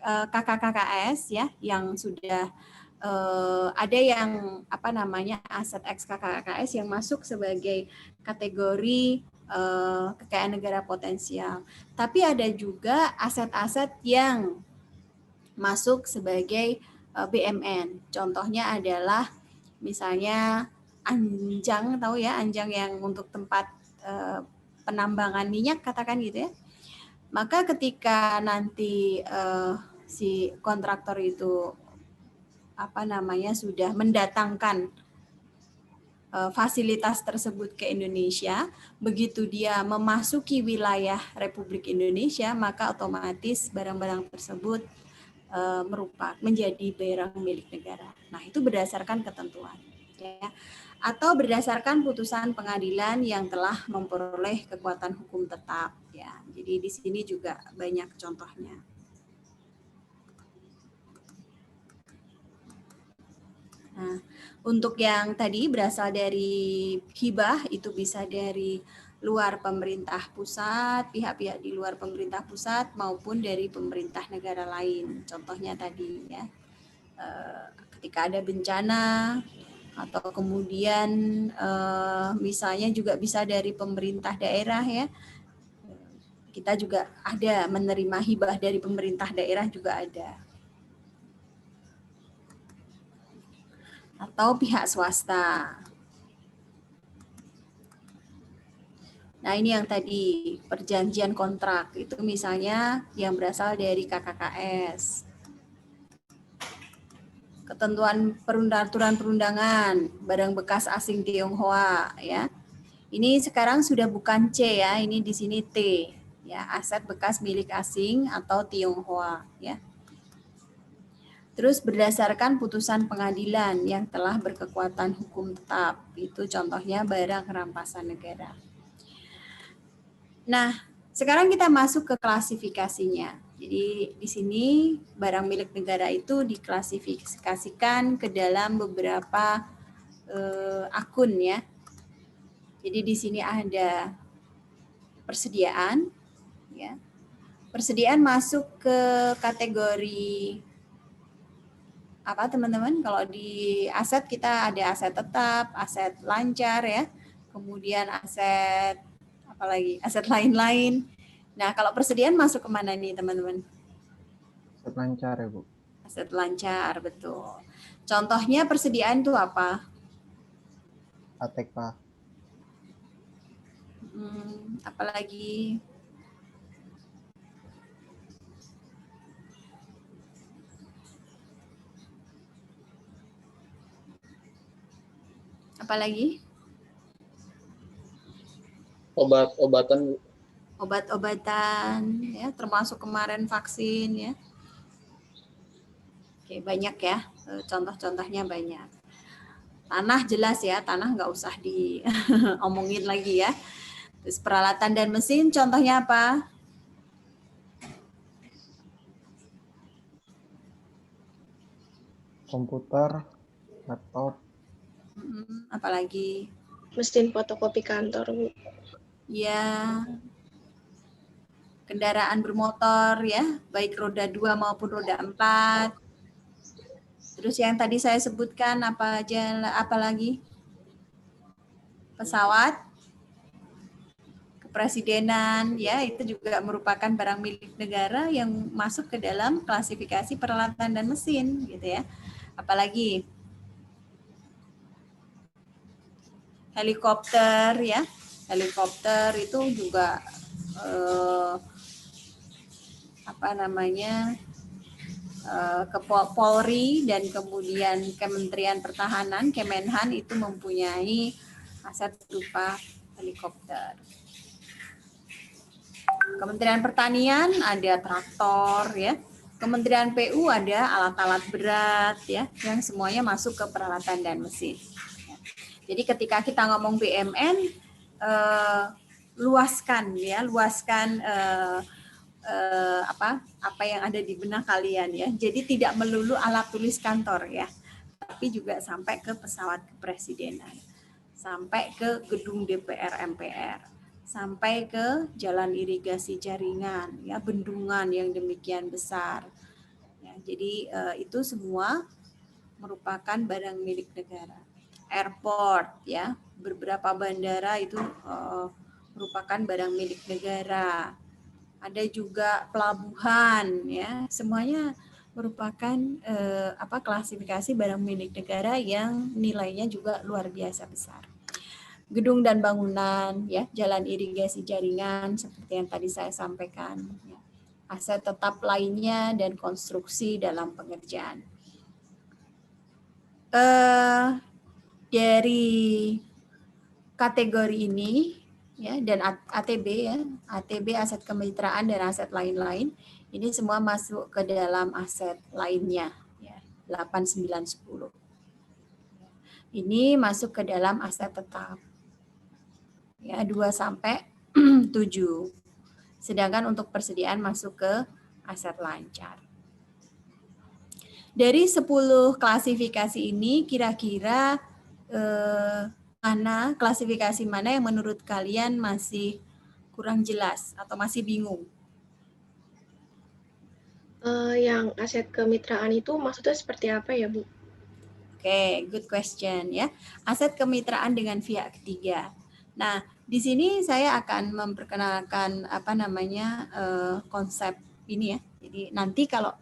KKKKS ya, yang sudah ada yang aset XKKKS yang masuk sebagai kategori kekayaan negara potensial. Tapi ada juga aset-aset yang masuk sebagai BMN. Contohnya adalah misalnya anjang, tahu ya, anjang yang untuk tempat penambangan minyak katakan gitu ya. Maka ketika nanti si kontraktor itu sudah mendatangkan fasilitas tersebut ke Indonesia, begitu dia memasuki wilayah Republik Indonesia, maka otomatis barang-barang tersebut menjadi barang milik negara. Nah, itu berdasarkan ketentuan, ya. Atau berdasarkan putusan pengadilan yang telah memperoleh kekuatan hukum tetap, ya. Jadi di sini juga banyak contohnya. Nah, untuk yang tadi berasal dari hibah itu bisa dari luar pemerintah pusat, pihak-pihak di luar pemerintah pusat maupun dari pemerintah negara lain. Contohnya tadi ya, ketika ada bencana atau kemudian misalnya juga bisa dari pemerintah daerah ya. Kita juga ada menerima hibah dari pemerintah daerah juga ada. Atau pihak swasta. Nah, ini yang tadi perjanjian kontrak itu misalnya yang berasal dari KKKS. Ketentuan peraturan perundangan, barang bekas asing Tionghoa ya. Ini sekarang sudah bukan C ya, ini di sini T ya, aset bekas milik asing atau Tionghoa ya. Terus berdasarkan putusan pengadilan yang telah berkekuatan hukum tetap, itu contohnya barang rampasan negara. Nah, sekarang kita masuk ke klasifikasinya. Jadi di sini barang milik negara itu diklasifikasikan ke dalam beberapa akun ya. Jadi di sini ada persediaan, ya. Persediaan masuk ke kategori apa teman-teman? Kalau di aset kita ada aset tetap, aset lancar ya, kemudian aset apalagi aset lain-lain. Nah, kalau persediaan masuk kemana nih teman-teman? Aset lancar ya Bu. Aset lancar, betul. Contohnya persediaan itu apa? ATK. Apalagi Obat-obatan. obat-obatan ya, termasuk kemarin vaksin ya. Oke, banyak ya, contoh-contohnya banyak. Tanah jelas ya, tanah nggak usah diomongin lagi ya. Terus peralatan dan mesin contohnya apa? Komputer, laptop, Apalagi Mesin fotokopi kantor, Bu. ya, kendaraan bermotor ya, baik roda 2 maupun roda 4. Terus yang tadi saya sebutkan apa aja, apalagi? Pesawat, kepresidenan ya, itu juga merupakan barang milik negara yang masuk ke dalam klasifikasi peralatan dan mesin gitu ya. Apalagi helikopter ya, helikopter itu juga ke Polri dan kemudian Kementerian Pertahanan, Kemenhan itu mempunyai aset berupa helikopter. Kementerian Pertanian ada traktor ya. Kementerian PU ada alat-alat berat ya, yang semuanya masuk ke peralatan dan mesin. Jadi ketika kita ngomong BMN, luaskan apa yang ada di benak kalian ya. Jadi tidak melulu alat tulis kantor ya, tapi juga sampai ke pesawat kepresidenan, sampai ke gedung DPR MPR, sampai ke jalan irigasi jaringan ya, bendungan yang demikian besar. Ya, jadi itu semua merupakan barang milik negara. Airport ya, beberapa bandara itu merupakan barang milik negara. Ada juga pelabuhan ya, semuanya merupakan klasifikasi barang milik negara yang nilainya juga luar biasa besar. Gedung dan bangunan ya, jalan irigasi jaringan seperti yang tadi saya sampaikan ya. Aset tetap lainnya dan konstruksi dalam pengerjaan. Dari kategori ini ya, dan ATB ya, ATB aset kemitraan dan aset lain-lain, ini semua masuk ke dalam aset lainnya ya, 8, 9, 10. Ini masuk ke dalam aset tetap ya, 2 sampai 7. Sedangkan untuk persediaan masuk ke aset lancar. Dari 10 klasifikasi ini kira-kira klasifikasi mana yang menurut kalian masih kurang jelas atau masih bingung? Yang aset kemitraan itu maksudnya seperti apa ya, Bu? Oke, good question ya. Aset kemitraan dengan pihak ketiga. Nah, di sini saya akan memperkenalkan konsep ini ya. Jadi nanti kalau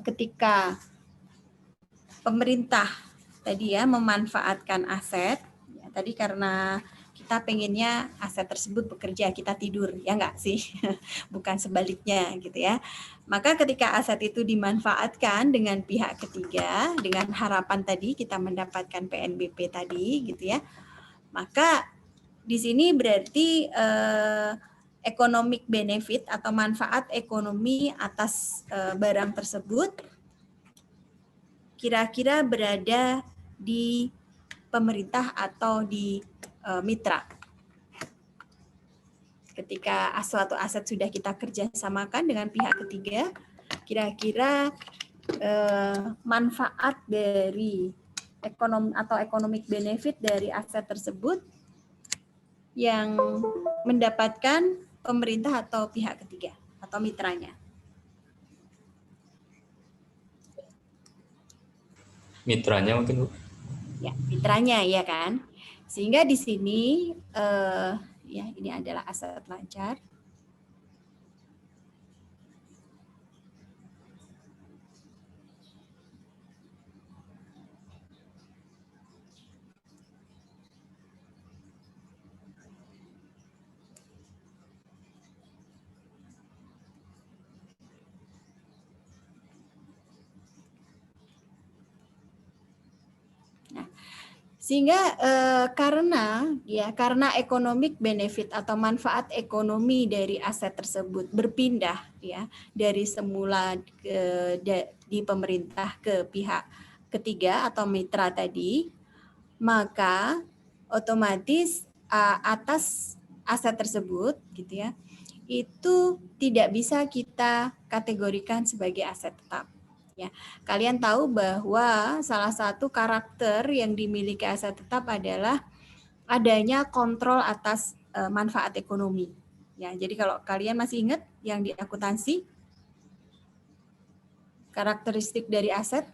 ketika pemerintah tadi ya memanfaatkan aset, ya, tadi karena kita pengennya aset tersebut bekerja, kita tidur, ya enggak sih? Bukan sebaliknya gitu ya. Maka ketika aset itu dimanfaatkan dengan pihak ketiga, dengan harapan tadi kita mendapatkan PNBP tadi gitu ya, maka di sini berarti economic benefit atau manfaat ekonomi atas barang tersebut kira-kira berada di pemerintah atau di mitra. Ketika suatu aset sudah kita kerjasamakan dengan pihak ketiga, kira-kira manfaat dari ekonomi atau economic benefit dari aset tersebut yang mendapatkan pemerintah atau pihak ketiga atau mitranya. Mitranya mungkin, Bu. Ya, mitranya ya kan. Sehingga di sini ya ini adalah aset lancar. Sehingga karena economic benefit atau manfaat ekonomi dari aset tersebut berpindah ya dari semula di pemerintah ke pihak ketiga atau mitra tadi, maka otomatis atas aset tersebut gitu ya, itu tidak bisa kita kategorikan sebagai aset tetap. Ya, kalian tahu bahwa salah satu karakter yang dimiliki aset tetap adalah adanya kontrol atas manfaat ekonomi. Ya, jadi kalau kalian masih ingat yang di akuntansi, karakteristik dari aset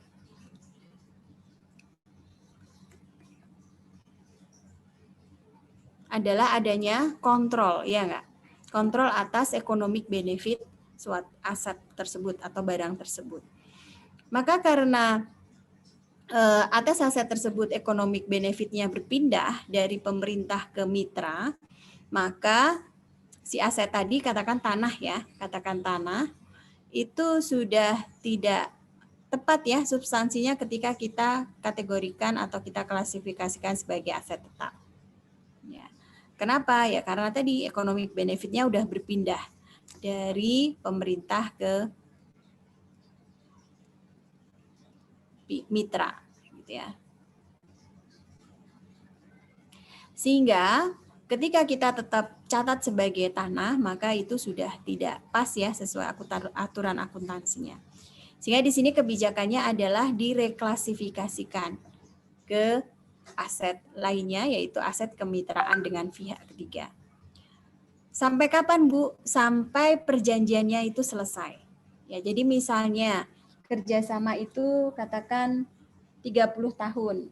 adalah adanya kontrol, ya enggak? Kontrol atas economic benefit suatu aset tersebut atau barang tersebut. Maka karena atas aset tersebut economic benefitnya berpindah dari pemerintah ke mitra, maka si aset tadi katakan tanah ya, katakan tanah, itu sudah tidak tepat ya substansinya ketika kita kategorikan atau kita klasifikasikan sebagai aset tetap. Ya. Kenapa? Ya karena tadi economic benefitnya udah berpindah dari pemerintah ke mitra gitu ya. Sehingga ketika kita tetap catat sebagai tanah, maka itu sudah tidak pas ya sesuai aturan akuntansinya. Sehingga di sini kebijakannya adalah direklasifikasikan ke aset lainnya, yaitu aset kemitraan dengan pihak ketiga. Sampai kapan, Bu? Sampai perjanjiannya itu selesai. Ya, jadi misalnya kerjasama itu katakan 30 tahun.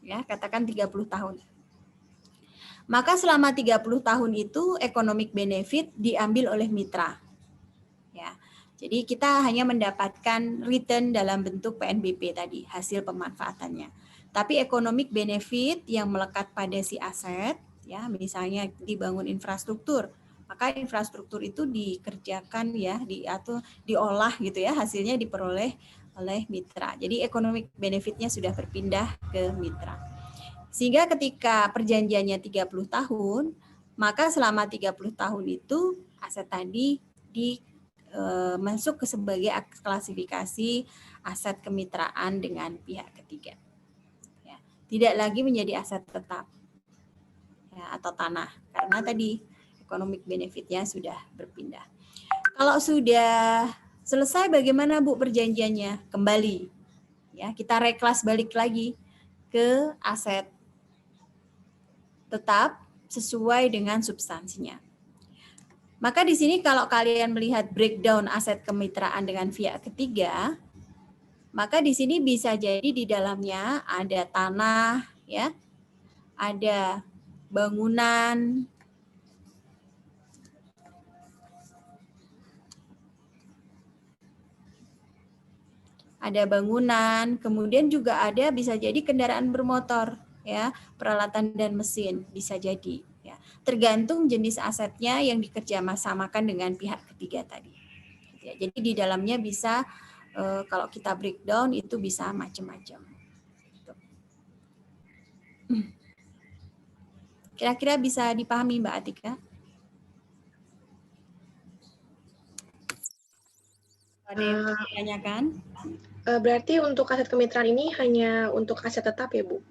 Ya, katakan 30 tahun. Maka selama 30 tahun itu economic benefit diambil oleh mitra. Ya. Jadi kita hanya mendapatkan return dalam bentuk PNBP tadi, hasil pemanfaatannya. Tapi economic benefit yang melekat pada si aset, ya, misalnya dibangun infrastruktur, maka infrastruktur itu dikerjakan ya, diolah gitu ya, hasilnya diperoleh oleh mitra. Jadi economic benefitnya sudah berpindah ke mitra. Sehingga ketika perjanjiannya 30 tahun, maka selama 30 tahun itu aset tadi masuk ke sebagai klasifikasi aset kemitraan dengan pihak ketiga. Ya, tidak lagi menjadi aset tetap ya, atau tanah, karena tadi economic benefitnya sudah berpindah. Kalau sudah selesai bagaimana Bu perjanjiannya? Kembali ya, kita reklas balik lagi ke aset tetap sesuai dengan substansinya. Maka di sini kalau kalian melihat breakdown aset kemitraan dengan pihak ketiga, maka di sini bisa jadi di dalamnya ada tanah ya, ada bangunan, kemudian juga ada bisa jadi kendaraan bermotor, ya, peralatan dan mesin bisa jadi. Ya, tergantung jenis asetnya yang dikerjasamakan dengan pihak ketiga tadi. Ya, jadi di dalamnya bisa kalau kita breakdown itu bisa macam-macam. Kira-kira bisa dipahami Mbak Atika? Ada yang ditanyakan? Berarti untuk aset kemitraan ini hanya untuk aset tetap ya Bu?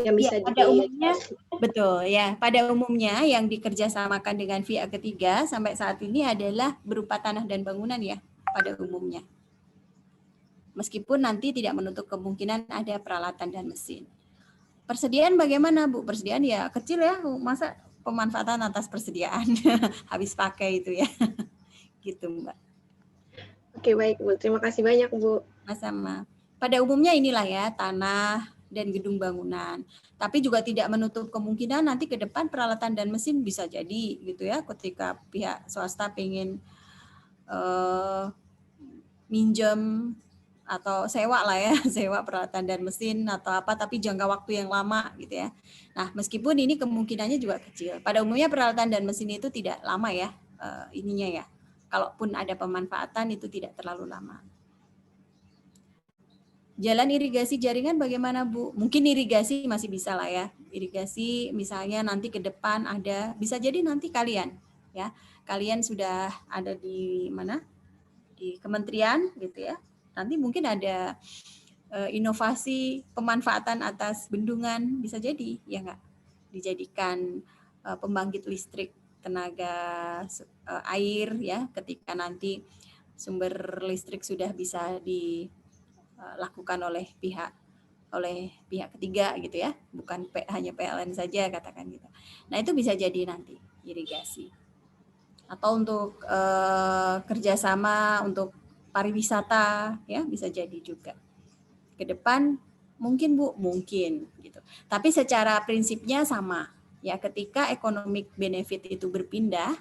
Yang bisa ya, pada umumnya, betul ya. Pada umumnya yang dikerjasamakan dengan pihak ketiga sampai saat ini adalah berupa tanah dan bangunan ya pada umumnya. Meskipun nanti tidak menutup kemungkinan ada peralatan dan mesin. Persediaan bagaimana Bu? Persediaan ya kecil ya, masa pemanfaatan atas persediaan habis pakai itu ya. Gitu Mbak. Oke baik Bu, terima kasih banyak Bu. Sama. Pada umumnya inilah ya, tanah dan gedung bangunan. Tapi juga tidak menutup kemungkinan nanti ke depan peralatan dan mesin bisa jadi gitu ya, ketika pihak swasta pengen minjem atau sewa lah ya, sewa peralatan dan mesin atau apa, tapi jangka waktu yang lama gitu ya. Nah, meskipun ini kemungkinannya juga kecil. Pada umumnya peralatan dan mesin itu tidak lama ya, ininya ya. Kalaupun ada pemanfaatan itu tidak terlalu lama. Jalan irigasi jaringan bagaimana Bu? Mungkin irigasi masih bisa lah ya. Irigasi misalnya nanti ke depan ada, bisa jadi nanti kalian ya. Kalian sudah ada di mana? Di kementerian gitu ya. Nanti mungkin ada inovasi pemanfaatan atas bendungan, bisa jadi ya enggak? Dijadikan pembangkit listrik tenaga air ya, ketika nanti sumber listrik sudah bisa dilakukan oleh pihak ketiga gitu ya, bukan hanya PLN saja katakan gitu. Nah itu bisa jadi nanti irigasi, atau untuk kerjasama untuk pariwisata ya, bisa jadi juga ke depan mungkin Bu, mungkin gitu. Tapi secara prinsipnya sama ya, ketika economic benefit itu berpindah,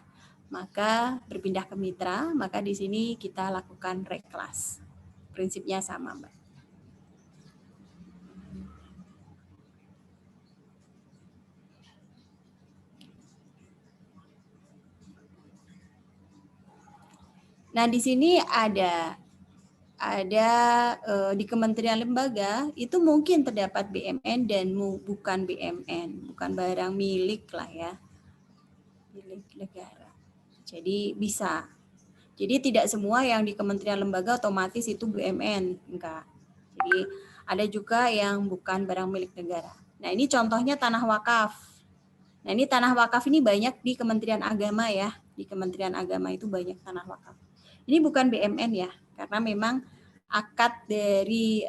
maka berpindah ke mitra, maka di sini kita lakukan reklas. Prinsipnya sama, Mbak. Nah, di sini ada di kementerian lembaga itu mungkin terdapat BMN dan bukan BMN, bukan barang milik lah ya, milik negara. Jadi bisa. Jadi tidak semua yang di kementerian lembaga otomatis itu BMN, enggak. Jadi ada juga yang bukan barang milik negara. Nah ini contohnya tanah wakaf. Nah ini tanah wakaf ini banyak di Kementerian Agama ya, di Kementerian Agama itu banyak tanah wakaf. Ini bukan BMN ya, karena memang akad dari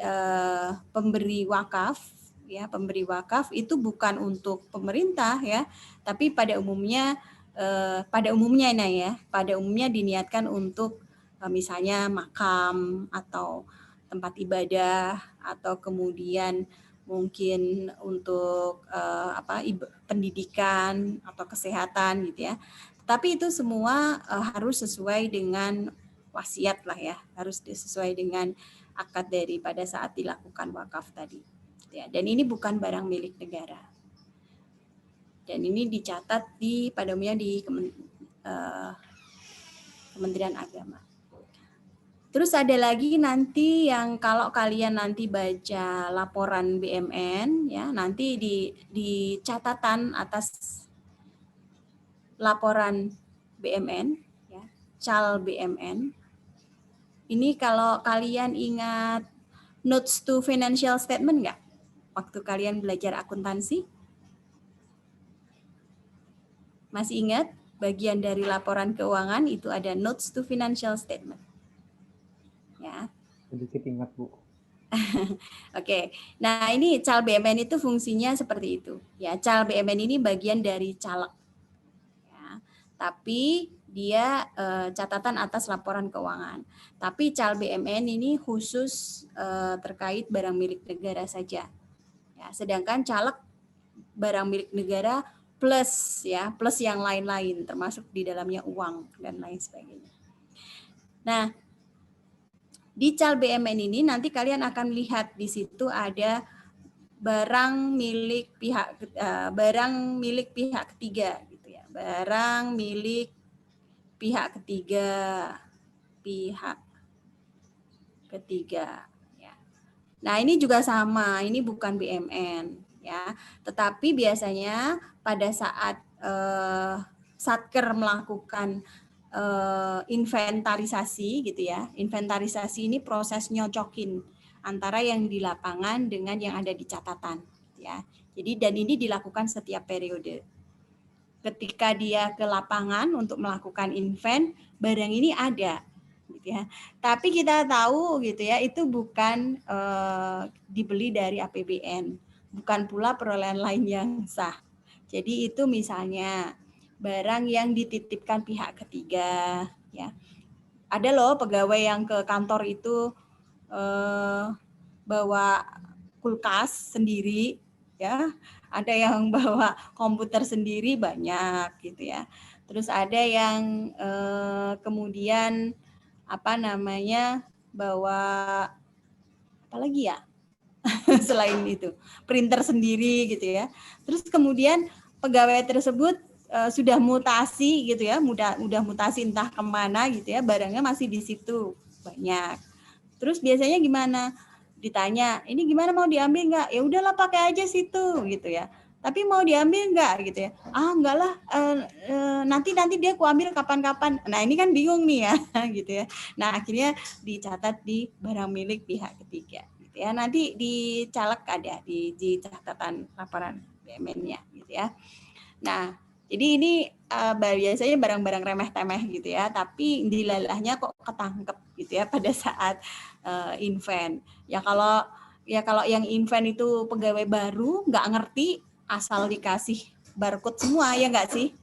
pemberi wakaf ya, pemberi wakaf itu bukan untuk pemerintah ya, tapi pada umumnya diniatkan untuk misalnya makam atau tempat ibadah, atau kemudian mungkin untuk pendidikan atau kesehatan gitu ya. Tapi itu semua harus sesuai dengan wasiat lah ya, harus sesuai dengan akad dari pada saat dilakukan wakaf tadi. Ya, dan ini bukan barang milik negara. Dan ini dicatat pada umumnya di Kementerian Agama. Terus ada lagi nanti yang kalau kalian nanti baca laporan BMN ya, nanti di catatan atas laporan BMN ya, CAL BMN. Ini kalau kalian ingat notes to financial statement nggak? Waktu kalian belajar akuntansi? Masih ingat? Bagian dari laporan keuangan itu ada notes to financial statement. Ya. Sedikit ingat, Bu. Oke. Nah, ini CAL BMN itu fungsinya seperti itu. Ya, CAL BMN ini bagian dari caleg. Ya. Tapi dia catatan atas laporan keuangan. Tapi CAL BMN ini khusus terkait barang milik negara saja. Ya, sedangkan caleg barang milik negara plus ya, plus yang lain-lain termasuk di dalamnya uang dan lain sebagainya. Nah, di CAL BMN ini nanti kalian akan lihat di situ ada barang milik pihak ketiga gitu ya. Barang milik pihak ketiga ya. Nah, ini juga sama, ini bukan BMN ya. Tetapi biasanya pada saat Satker melakukan inventarisasi gitu ya. Inventarisasi ini proses nyocokin antara yang di lapangan dengan yang ada di catatan ya. Jadi dan ini dilakukan setiap periode. Ketika dia ke lapangan untuk melakukan invent, barang ini ada gitu ya. Tapi kita tahu gitu ya, itu bukan dibeli dari APBN, bukan pula perolehan lain yang sah. Jadi itu misalnya barang yang dititipkan pihak ketiga ya. Ada loh pegawai yang ke kantor itu bawa kulkas sendiri ya. Ada yang bawa komputer sendiri banyak gitu ya. Terus ada yang kemudian bawa apa lagi ya? Selain itu, printer sendiri gitu ya. Terus kemudian pegawai tersebut sudah mutasi gitu ya, udah mutasi entah kemana gitu ya, barangnya masih di situ banyak. Terus biasanya gimana? ditanya, ini gimana mau diambil nggak? Ya udahlah pakai aja situ gitu ya. Tapi mau diambil nggak gitu ya? Ah enggak lah, nanti dia ku ambil kapan-kapan. Nah ini kan bingung nih ya gitu ya. Nah akhirnya dicatat di barang milik pihak ketiga. Gitu ya. Nanti di caleg ada di catatan laporan BUMN-nya gitu ya. Nah jadi ini biasanya barang-barang remeh-temeh gitu ya, tapi dilalahnya kok ketangkep gitu ya pada saat invent. Ya kalau yang invent itu pegawai baru nggak ngerti, asal dikasih barcode semua ya nggak sih?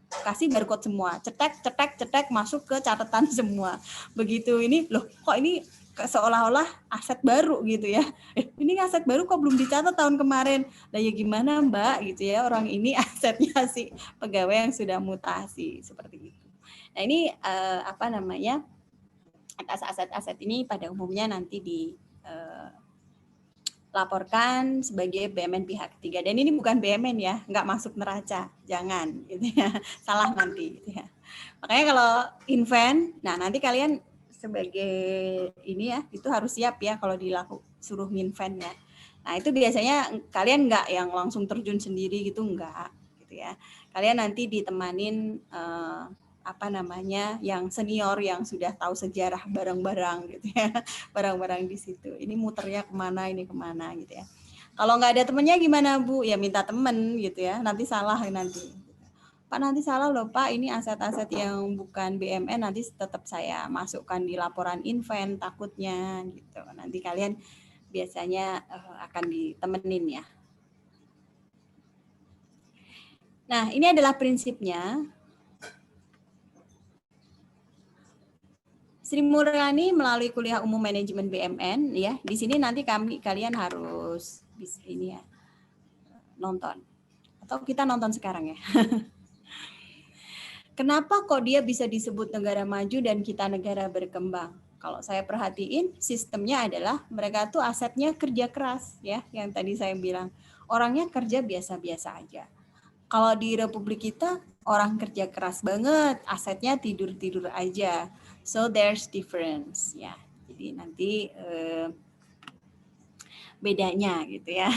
Kasih barcode semua, cetek masuk ke catatan semua. Begitu ini loh, kok ini seolah-olah aset baru gitu ya. Ini aset baru kok belum dicatat tahun kemarin. Lah ya gimana Mbak gitu ya, orang ini asetnya si pegawai yang sudah mutasi seperti itu. Nah ini apa namanya, atas aset-aset ini pada umumnya nanti laporkan sebagai BUMN pihak ketiga. Dan ini bukan BUMN ya, nggak masuk neraca, jangan gitu ya, salah nanti gitu ya. Makanya kalau invent, nah nanti kalian sebagai ini ya, itu harus siap ya kalau suruh invent ya. Nah itu biasanya kalian nggak yang langsung terjun sendiri gitu, nggak gitu ya. Kalian nanti ditemanin apa namanya, yang senior yang sudah tahu sejarah barang-barang gitu ya, barang-barang di situ. Ini muternya kemana, ini kemana gitu ya. Kalau nggak ada temennya gimana Bu? Ya minta temen gitu ya, nanti salah nanti. Pak nanti salah loh Pak, ini aset-aset yang bukan BUMN nanti tetap saya masukkan di laporan invent takutnya gitu. Nanti kalian biasanya akan ditemenin ya. Nah ini adalah prinsipnya. Sri Mulyani melalui kuliah umum manajemen BUMN ya. Di sini nanti kalian harus ini ya, nonton. Atau kita nonton sekarang ya. Kenapa kok dia bisa disebut negara maju dan kita negara berkembang? Kalau saya perhatiin sistemnya adalah mereka tuh asetnya kerja keras ya, yang tadi saya bilang. Orangnya kerja biasa-biasa aja. Kalau di Republik kita orang kerja keras banget, asetnya tidur-tidur aja. So there's difference ya. Jadi nanti bedanya gitu ya.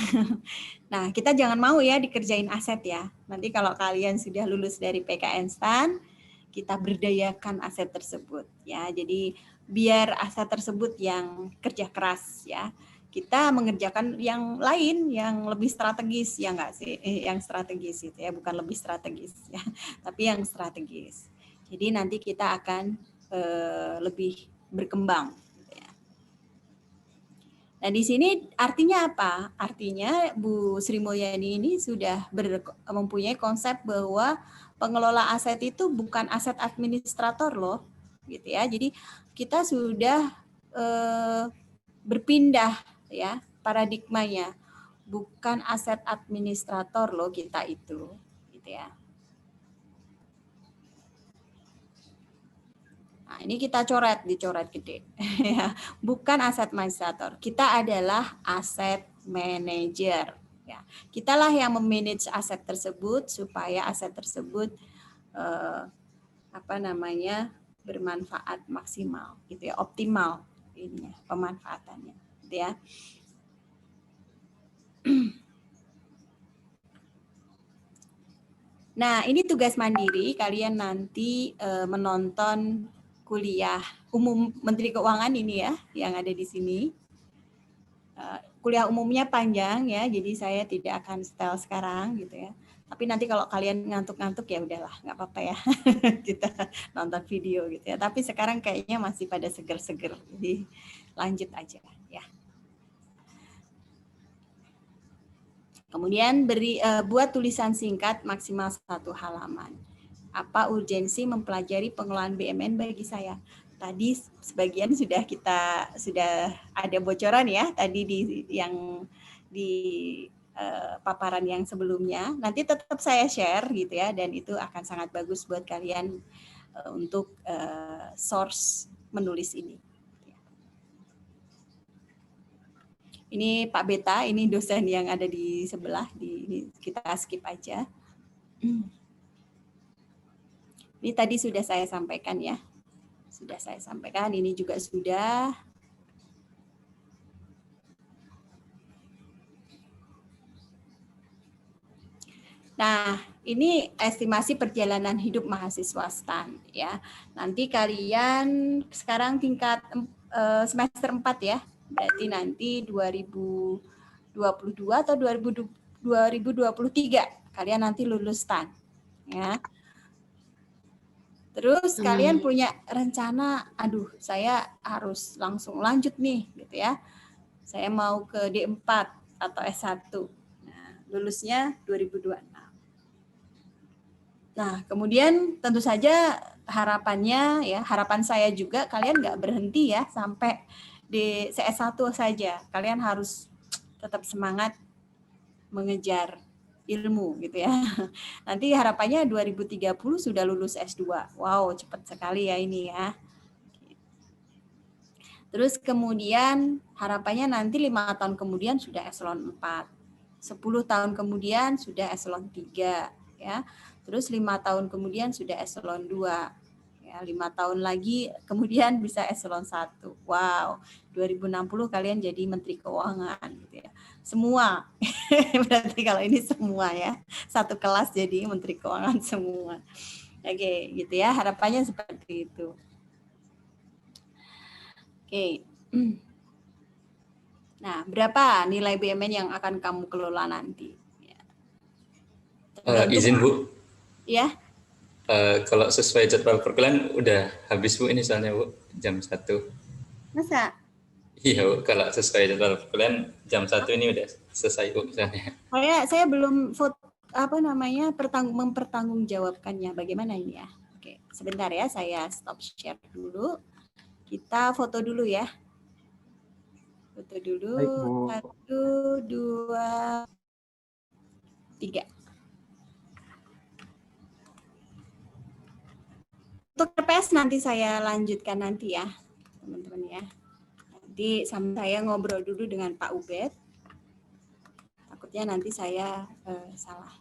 Nah, kita jangan mau ya dikerjain aset ya. Nanti kalau kalian sudah lulus dari PKN STAN, kita berdayakan aset tersebut ya. Jadi biar aset tersebut yang kerja keras ya. Kita mengerjakan yang lain yang lebih strategis ya enggak sih? Yang strategis itu ya, bukan lebih strategis ya, tapi yang strategis. Jadi nanti kita akan lebih berkembang. Nah di sini artinya apa? Artinya Bu Sri Mulyani ini sudah mempunyai konsep bahwa pengelola aset itu bukan aset administrator loh, gitu ya. Jadi kita sudah berpindah ya paradigmanya, bukan aset administrator loh kita itu, gitu ya. Nah, ini kita dicoret gede. Bukan aset administrator. Kita adalah aset manager. Ya, kitalah yang memanage aset tersebut supaya aset tersebut bermanfaat maksimal, gitu ya, optimal ininya pemanfaatannya, gitu ya. Nah, ini tugas mandiri. Kalian nanti menonton kuliah umum Menteri Keuangan ini ya, yang ada di sini. Kuliah umumnya panjang ya, jadi saya tidak akan setel sekarang gitu ya. Tapi nanti kalau kalian ngantuk-ngantuk ya udahlah, nggak apa-apa ya. Kita nonton video gitu ya. Tapi sekarang kayaknya masih pada seger-seger, jadi lanjut aja ya. Kemudian buat tulisan singkat maksimal 1 halaman. Apa urgensi mempelajari pengelolaan BUMN bagi saya? Tadi sebagian sudah ada bocoran ya tadi di paparan yang sebelumnya. Nanti tetap saya share gitu ya, dan itu akan sangat bagus buat kalian untuk source menulis ini. Ini Pak Beta, ini dosen yang ada di sebelah, kita skip aja. Ini tadi sudah saya sampaikan ya. Sudah saya sampaikan, ini juga sudah. Nah, ini estimasi perjalanan hidup mahasiswa STAN ya. Nanti kalian sekarang tingkat semester 4 ya. Berarti nanti 2022 atau 2023 kalian nanti lulus STAN ya. Terus kalian punya rencana, aduh saya harus langsung lanjut nih gitu ya. Saya mau ke D4 atau S1. Nah, lulusnya 2026. Nah, kemudian tentu saja harapannya ya, harapan saya juga kalian nggak berhenti ya sampai di CS1 saja. Kalian harus tetap semangat mengejar ilmu gitu ya. Nanti harapannya 2030 sudah lulus S2. Wow, cepat sekali ya ini ya. Terus kemudian harapannya nanti 5 tahun kemudian sudah eselon 4. 10 tahun kemudian sudah eselon 3 ya. Terus 5 tahun kemudian sudah eselon 2. Ya, 5 tahun lagi kemudian bisa eselon 1. Wow, 2060 kalian jadi menteri keuangan gitu ya. Semua. Berarti kalau ini semua ya. Satu kelas jadi menteri keuangan semua. Oke, gitu ya. Harapannya seperti itu. Oke. Nah, berapa nilai BMN yang akan kamu kelola nanti? Izin Bu, Ya. kalau sesuai jadwal perkuliahan udah habis Bu ini soalnya Bu, jam 1. Masa? Iya Bu, kalau sesuai jadwal perkuliahan jam 1 ini udah selesai Bu misalnya. Saya belum mempertanggungjawabkannya. Bagaimana ini ya? Oke, sebentar ya, saya stop share dulu. Kita foto dulu ya. Foto dulu. Baik, Bu. 1, 2, 3. Untuk TPS nanti saya lanjutkan nanti ya, teman-teman ya. Nanti sama saya ngobrol dulu dengan Pak Ubed. Takutnya nanti saya salah.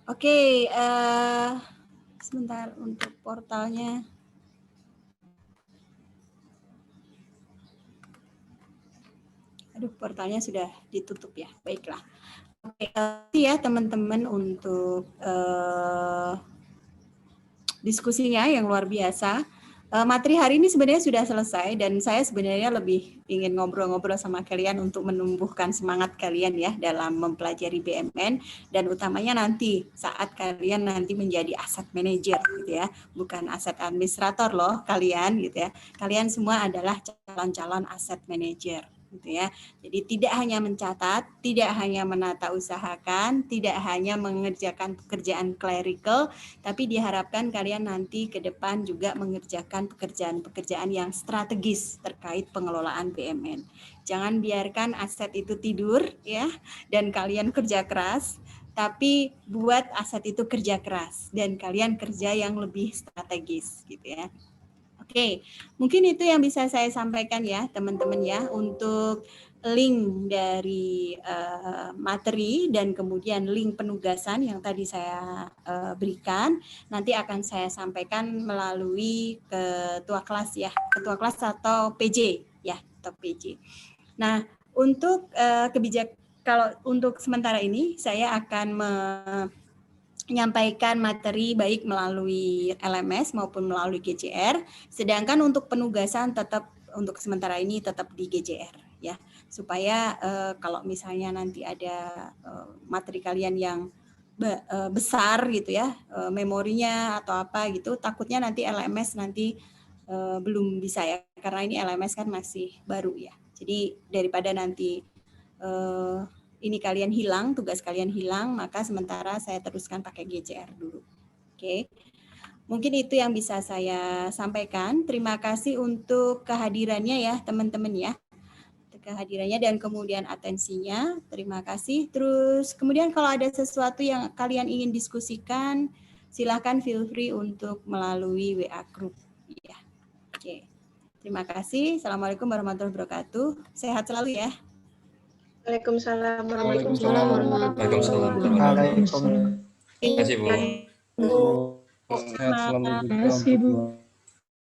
Oke, sebentar untuk portalnya. Aduh, portalnya sudah ditutup ya. Baiklah. Oke, ya teman-teman untuk diskusinya yang luar biasa. Materi hari ini sebenarnya sudah selesai dan saya sebenarnya lebih ingin ngobrol-ngobrol sama kalian untuk menumbuhkan semangat kalian ya dalam mempelajari BMN dan utamanya nanti saat kalian nanti menjadi aset manager gitu ya, bukan aset administrator loh kalian gitu ya. Kalian semua adalah calon-calon aset manager gitu ya. Jadi tidak hanya mencatat, tidak hanya menata usahakan, tidak hanya mengerjakan pekerjaan clerical, tapi diharapkan kalian nanti ke depan juga mengerjakan pekerjaan-pekerjaan yang strategis terkait pengelolaan BMN. Jangan biarkan aset itu tidur ya dan kalian kerja keras, tapi buat aset itu kerja keras dan kalian kerja yang lebih strategis gitu ya. Oke, mungkin itu yang bisa saya sampaikan ya teman-teman ya untuk link dari materi dan kemudian link penugasan yang tadi saya berikan nanti akan saya sampaikan melalui ketua kelas ya, ketua kelas atau PJ ya, atau PJ. Nah, untuk kalau untuk sementara ini saya akan menyampaikan materi baik melalui LMS maupun melalui GCR, sedangkan untuk penugasan tetap untuk sementara ini tetap di GCR ya, supaya kalau misalnya nanti ada materi kalian yang besar gitu ya, memorinya atau apa gitu, takutnya nanti LMS nanti belum bisa ya, karena ini LMS kan masih baru ya. Jadi daripada nanti ini kalian hilang, tugas kalian hilang, maka sementara saya teruskan pakai GCR dulu. Oke. Mungkin itu yang bisa saya sampaikan. Terima kasih untuk kehadirannya ya, teman-teman ya. Kehadirannya dan kemudian atensinya. Terima kasih. Terus kemudian kalau ada sesuatu yang kalian ingin diskusikan, silakan feel free untuk melalui WA group ya. Oke. Terima kasih. Assalamualaikum warahmatullahi wabarakatuh. Sehat selalu ya. Waalaikumsalam Waalaikumsalam. Waalaikumsalam. Terima kasih Bu. Sehat selalu juga. Terima kasih Bu.